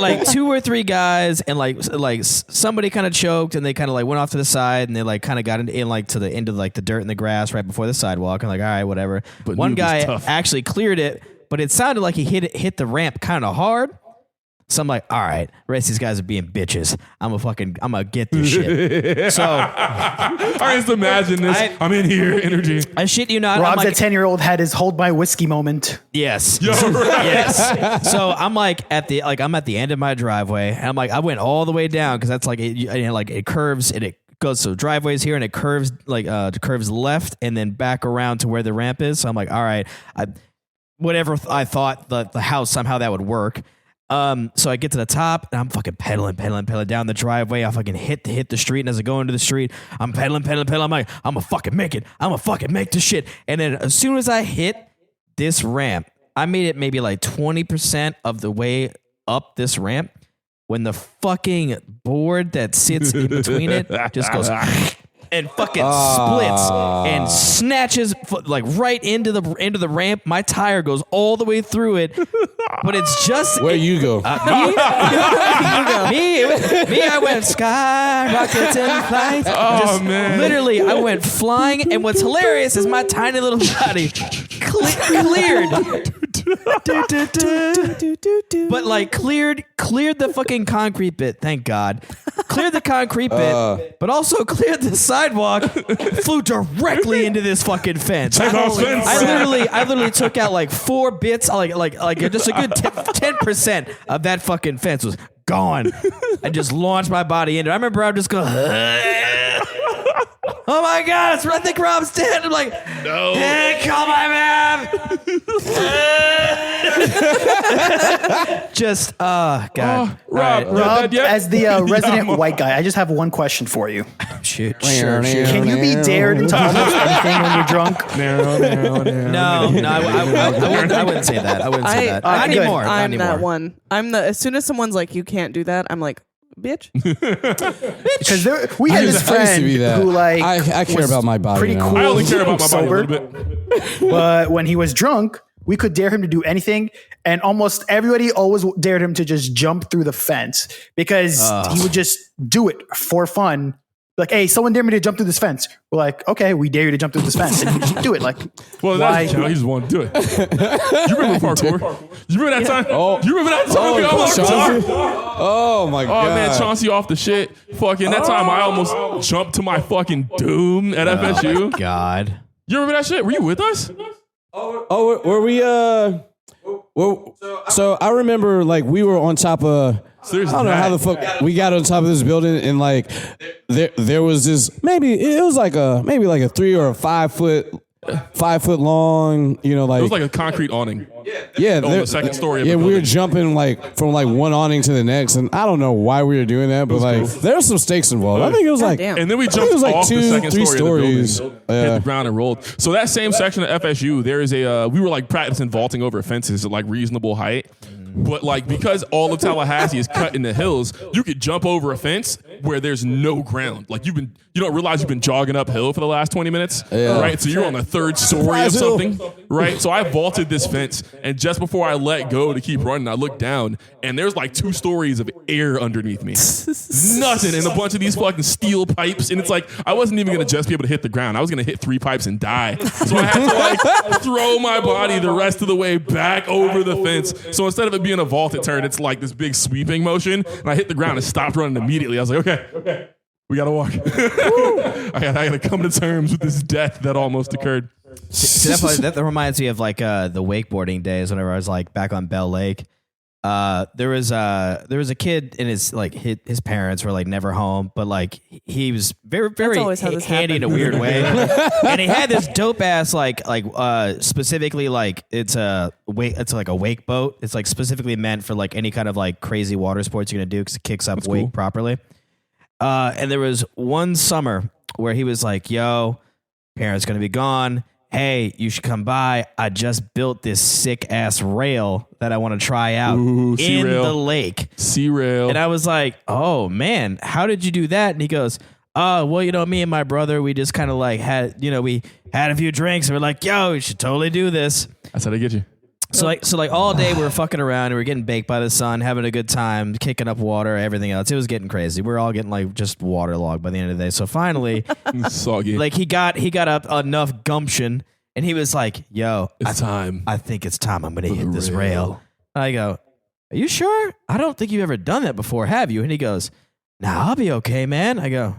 like 2 or 3 guys, and like somebody kind of choked, and they kind of like went off to the side, and they like kind of got in like to the end of like the dirt and the grass right before the sidewalk. I'm like, all right, whatever. But One noob is guy tough. actually cleared it, but it sounded like he hit the ramp kind of hard. So I'm like, all right, the rest of these guys are being bitches. I'm gonna get this shit. So I just imagine this. I'm in here, energy. I shit you not. I'm Rob's like, a 10-year-old had his hold my whiskey moment. yes. Yo, right. Yes. So I'm like I'm at the end of my driveway, and I'm like, I went all the way down because that's like it curves, and it goes, so driveways here, and it curves curves left and then back around to where the ramp is. So I'm like, all right, whatever I thought the house somehow that would work. So I get to the top, and I'm fucking pedaling down the driveway. I fucking hit the street, and as I go into the street, I'm pedaling. I'm like, I'm gonna fucking make it. I'm gonna fucking make this shit. And then as soon as I hit this ramp, I made it maybe like 20% of the way up this ramp, when the fucking board that sits in between it just goes and fucking splits and snatches like right into the ramp. My tire goes all the way through it, but it's just where you go? me. I went sky rockets and flight. Oh, man. Literally, I went flying, and what's hilarious is my tiny little body cleared. But like cleared the fucking concrete bit, thank God. Cleared the concrete bit, but also cleared the sidewalk, flew directly into this fucking fence. Chekhov's fence. I literally took out like 4 bits, like just a good 10% of that fucking fence was gone. I just launched my body into it. I remember I was just going, oh my God, I think Rob's dead. I'm like, no. Hey, call my man. Just, God. Rob, All right. Rob, yet? as the resident white guy, I just have one question for you. Shoot. Can you be dared to almost anything when you're drunk? No, I wouldn't say that. I wouldn't say that. Not good. anymore. I'm Not that anymore. one. As soon as someone's like, you can't do that, I'm like, bitch. Because we had this I used to be friend that. who like I care was about my body pretty now. cool. I only care about my body a sober, little bit. but when he was drunk, we could dare him to do anything, and almost everybody always dared him to just jump through the fence because he would just do it for fun. Like, hey, someone dare me to jump through this fence. We're like, okay, we dare you to jump through this fence, and you just do it. Like, Well, why? that's, he just wanted to do it. You remember parkour? You remember that time? Oh. You remember that time? we almost Chauncey? jumped? Oh my Oh god. man, Chauncey off the shit. Fucking that time I almost jumped to my fucking doom at FSU. God. You remember that shit? Were you with us? Oh, were we? So I remember like we were on top of. Seriously, I don't know how the fuck we got on top of this building, and like there was this maybe it was like maybe like a 3 or a 5 foot 5 foot long, you know, like It was like a concrete awning. yeah, on the second story of yeah, the we were building. jumping like from like one awning to the next, and I don't know why we were doing that, but like there was some stakes involved. I think it was like damn. And then we I think jumped it was like off the 2, second 3 story stories. of the building, hit the ground and rolled. So that same section of FSU, there is a we were like practicing vaulting over fences at like reasonable height. But like because all of Tallahassee is cut in the hills, you could jump over a fence where there's no ground. Like you don't realize you've been jogging uphill for the last 20 minutes, right? So you're on the 3rd story of something, right? So I vaulted this fence, and just before I let go to keep running, I looked down, and there's like 2 stories of air underneath me, nothing, and a bunch of these fucking steel pipes, and it's like I wasn't even gonna just be able to hit the ground. I was gonna hit 3 pipes and die. So I had to like throw my body the rest of the way back over the fence. So instead of it being a vaulted turn, it's like this big sweeping motion, and I hit the ground and stopped running immediately. I was like, okay. We gotta walk. I gotta come to terms with this death that almost occurred. See, that reminds me of like the wakeboarding days whenever I was like back on Bell Lake. There was a kid and his parents were like never home, but like he was very always how this handy in a happened. weird way, and he had this dope ass specifically like it's like a wake boat. It's like specifically meant for like any kind of like crazy water sports you're gonna do because it kicks up wake properly. And there was one summer where he was like, yo, parents gonna be gone. Hey, you should come by. I just built this sick ass rail that I want to try out in C-rail. the lake. C-rail. And I was like, oh man, how did you do that? And he goes, oh, well, you know, me and my brother, we just kind of like we had a few drinks and we're like, yo, you should totally do this. That's how they get you. So like all day we were fucking around and we were getting baked by the sun, having a good time, kicking up water, everything else. It was getting crazy. We were all getting like just waterlogged by the end of the day. So finally, Soggy. like he got up enough gumption and he was like, yo, It's time. I think it's time I'm going to hit this rail. I go, are you sure? I don't think you've ever done that before, have you? And he goes, nah, I'll be okay, man. I go,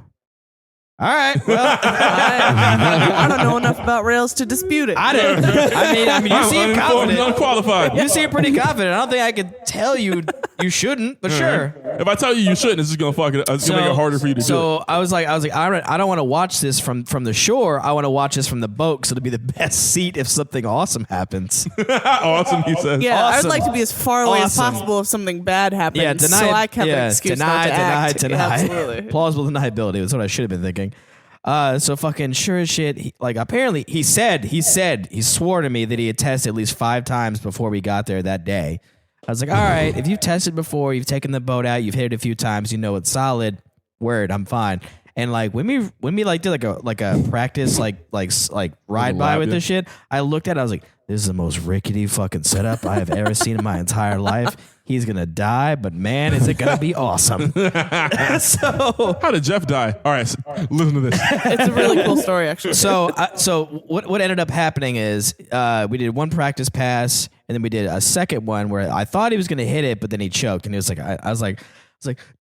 all right, well, I don't know enough about rails to dispute it. I didn't. I mean, you I'm seem uninformed and confident. unqualified. You seem pretty confident. I don't think I could tell you shouldn't, but sure. If I tell you shouldn't, it's just gonna fuck it. It's gonna make it harder for you to do it. So I was like, I don't want to watch this from the shore. I want to watch this from the boat because it'll be the best seat if something awesome happens. Awesome, he says. Yeah, Awesome. I'd like to be as far away as Awesome. possible if something bad happens. Yeah, so I have an excuse not to act. Absolutely. Plausible deniability was what I should have been thinking. So fucking sure as shit. Apparently he swore to me that he had tested at least 5 times before we got there that day. I was like, all right, if you've tested before, you've taken the boat out, you've hit it a few times, you know it's solid. Word, I'm fine. And like when we like did like a practice like ride by with this shit, I looked at it, I was like, this is the most rickety fucking setup I have ever seen in my entire life. He's gonna die, but man, is it gonna be awesome. So How did Jeff die? All right, listen to this. It's a really cool story, actually. So what ended up happening is we did one practice pass, and then we did a second one where I thought he was gonna hit it, but then he choked, and he was like, I was like,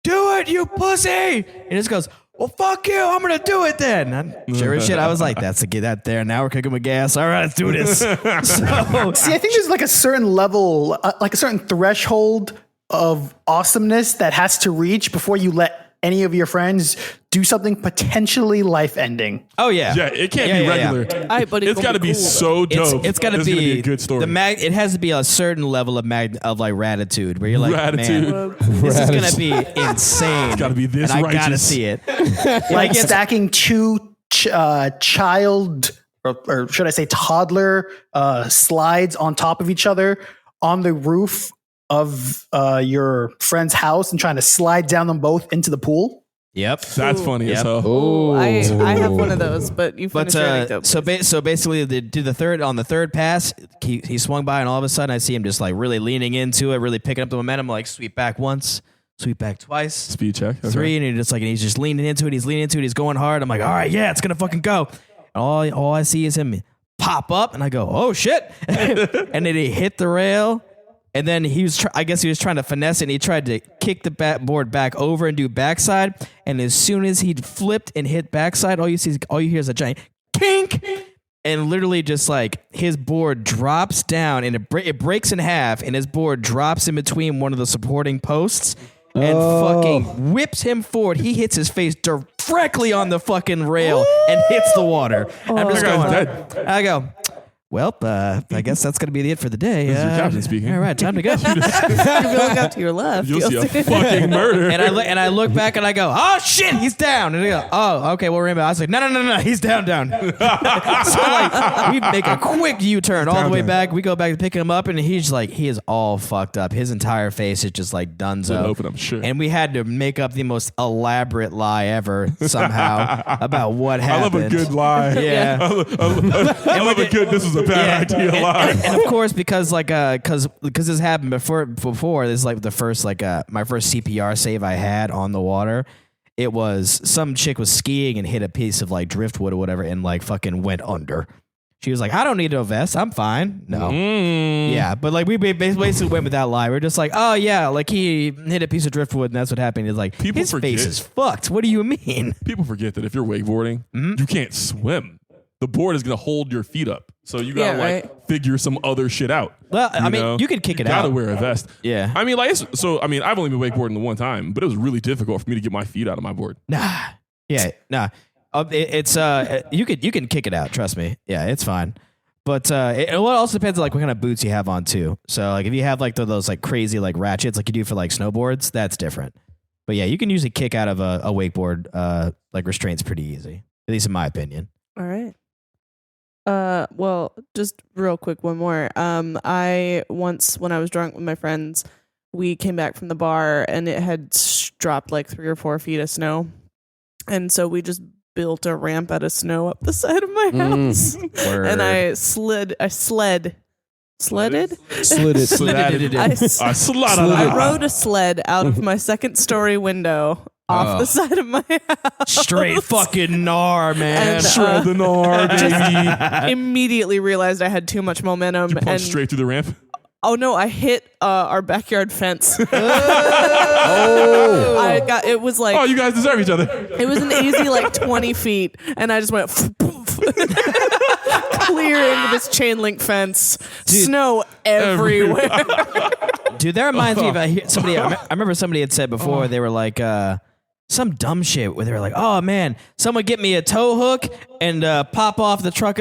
do it, you pussy! And he just goes, well, fuck you, I'm gonna do it then. And sure as shit, I was like, that's to get that there. Now we're cooking with gas. All right, let's do this. So See, I think there's like a certain level, like a certain threshold of awesomeness that has to reach before you let any of your friends do something potentially life-ending. oh yeah, Yeah, it can't be regular. But It's got to be so dope. It's got to It's be, gonna be a good story. It has to be a certain level of like gratitude where you're like, Gratitude. man, this is gonna be insane. It's gotta be this and I gotta righteous. see it. Like stacking 2 child, or should I say toddler, slides on top of each other on the roof of your friend's house and trying to slide down them both into the pool? Yep. That's funny as hell. Ooh, I have one of those, but you But finish your anecdote, so please. so basically, on the third pass, he swung by, and all of a sudden, I see him just like really leaning into it, really picking up the momentum, like sweep back once, sweep back twice, Speed check. Okay. 3, and he's just leaning into it. He's leaning into it. He's going hard. I'm like, all right, yeah, it's gonna fucking go. And all I see is him pop up, and I go, oh shit, and then he hit the rail. And then I guess he was trying to finesse it, and he tried to kick the board back over and do backside. And as soon as he flipped and hit backside, all you hear is a giant kink. And literally just like his board drops down and it breaks in half, and his board drops in between one of the supporting posts and fucking whips him forward. He hits his face directly on the fucking rail and hits the water. I'm just That guy's going, dead. I go, well, I guess that's going to be it for the day. This is your captain speaking. All right, time to go. If you look out to your left, You'll see a fucking murder. and I look back and I go, oh shit, he's down. And I go, oh, okay, well, remember, I was like, no, he's down. So like, we make a quick U-turn all the way back. We go back to pick him up, and he's like, he is all fucked up. His entire face is just like Didn't dunzo. open, I'm sure. And we had to make up the most elaborate lie ever somehow about what I happened. love a good lie. Yeah. I love a good, this was a bad idea lie. And of course, because this happened before this is like the first my first CPR save I had on the water. It was some chick was skiing and hit a piece of like driftwood or whatever and like fucking went under. She was like, I don't need a vest. I'm fine. No. Yeah. But like we basically went with that lie. We're just like, oh yeah, like he hit a piece of driftwood and that's what happened. It's like, People his forget. face is fucked. What do you mean? People forget that if you're wakeboarding, you can't swim. The board is going to hold your feet up. So you got to figure some other shit out. Well, I mean, you could kick it You out. got to wear a vest. Yeah. I mean, I've only been wakeboarding the one time, but it was really difficult for me to get my feet out of my board. Nah. It's you can kick it out. Trust me. Yeah, it's fine. But it also depends on like what kind of boots you have on too. So like if you have like those like crazy like ratchets like you do for like snowboards, that's different. But yeah, you can usually kick out of a wakeboard like restraints pretty easy, at least in my opinion. All right. Well, just real quick, one more. I once, when I was drunk with my friends, we came back from the bar and it had dropped like 3 or 4 feet of snow, and so we just built a ramp out of snow up the side of my house, and I sledded. I rode a sled out of my second story window off the side of my house. Straight fucking gnar, man. And, Shred the gnar, baby. Immediately realized I had too much momentum. You and punched straight through the ramp. Oh no! I hit our backyard fence. It was like, Oh, you guys deserve each other. it was an easy like 20 feet, and I just went clearing this chain link fence. Snow everywhere. Dude, that reminds me of somebody. I remember somebody had said before they were like some dumb shit where they were like, "Oh man, someone get me a tow hook and pop off the top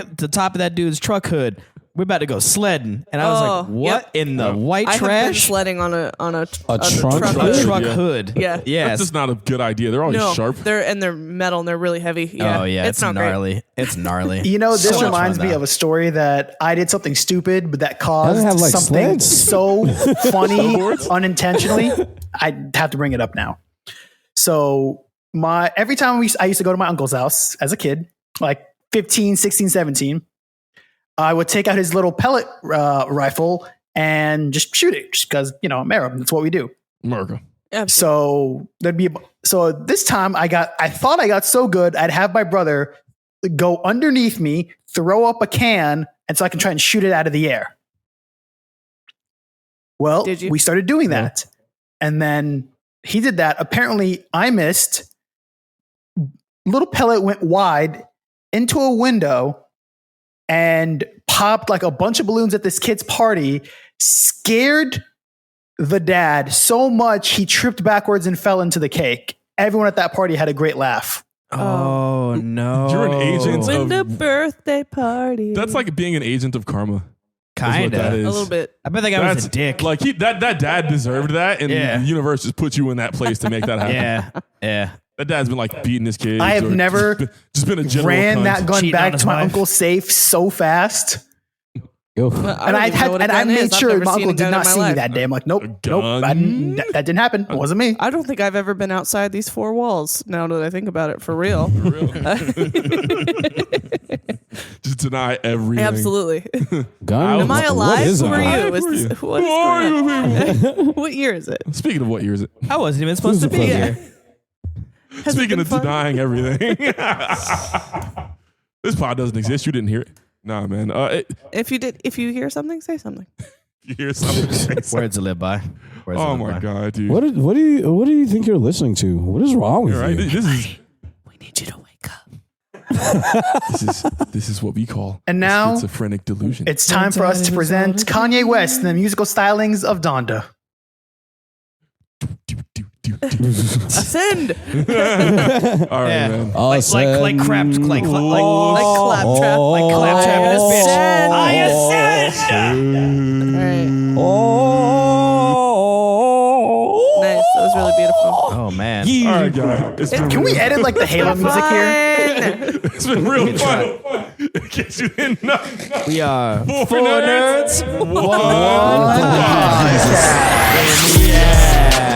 of that dude's truck hood. We're about to go sledding." And I was like, "What in the white I have been trash?" sledding on a trunk truck hood? A truck Yeah. hood. Yeah. Yes. That's just not a good idea. They're always sharp. They're metal and they're really heavy. Yeah. Oh yeah, it's not gnarly. great. It's gnarly. You know, this So much reminds fun, me though. of a story that I did something stupid, but that caused Doesn't have, like, something sleds? so funny unintentionally. I have to bring it up now. So every time I used to go to my uncle's house as a kid, like 15, 16, 17, I would take out his little pellet rifle and just shoot it just because, I'm Arab. That's what we do. America. Absolutely. So this time I thought I got so good, I'd have my brother go underneath me, throw up a can, and so I can try and shoot it out of the air. Well, Did you? we started doing that. And then he did that. Apparently I missed. Little pellet went wide into a window and popped like a bunch of balloons at this kid's party, scared the dad so much he tripped backwards and fell into the cake. Everyone at that party had a great laugh. Oh no! You're an agent When of- the birthday party. That's like being an agent of karma. Kind that of. is. a little bit. I bet that guy was a dick. Like that dad deserved that, and Yeah. the universe just put you in that place to make that happen. yeah. That dad's been like beating his kids. I have or never just been a general ran cunt. that gun Cheating on back his to my wife. uncle's safe so fast. Yo. And I made sure my uncle did not see me that day. I'm like, nope, that didn't happen. It wasn't me. I don't think I've ever been outside these four walls. Now that I think about it, for real. Just deny everything. Absolutely. Gun? Am I alive? What is Who are it? you? What year is it? Speaking of what year is it? I wasn't even supposed to be here. Has it Speaking been of fun? denying everything. This pod doesn't exist. You didn't hear it. Nah, man. If you hear something, say something. You hear something. Words to live by. Oh my God, dude. What do you think you're listening to? What is wrong with Right? you? This is We need you to wake up. this is what we call And now schizophrenic delusion. it's time for us to present Kanye West and the musical stylings of Donda. Ascend. All right, Yeah. man. Like claptrap, Like claptrap. like claptrap in this bitch. Ascend. I ascend. All right. Oh. Nice. That was really beautiful. Oh man. All right, guys. Can we edit like the Halo music here? It's been real fun. In case you didn't know. We are Four nerds. one podcast. Yeah.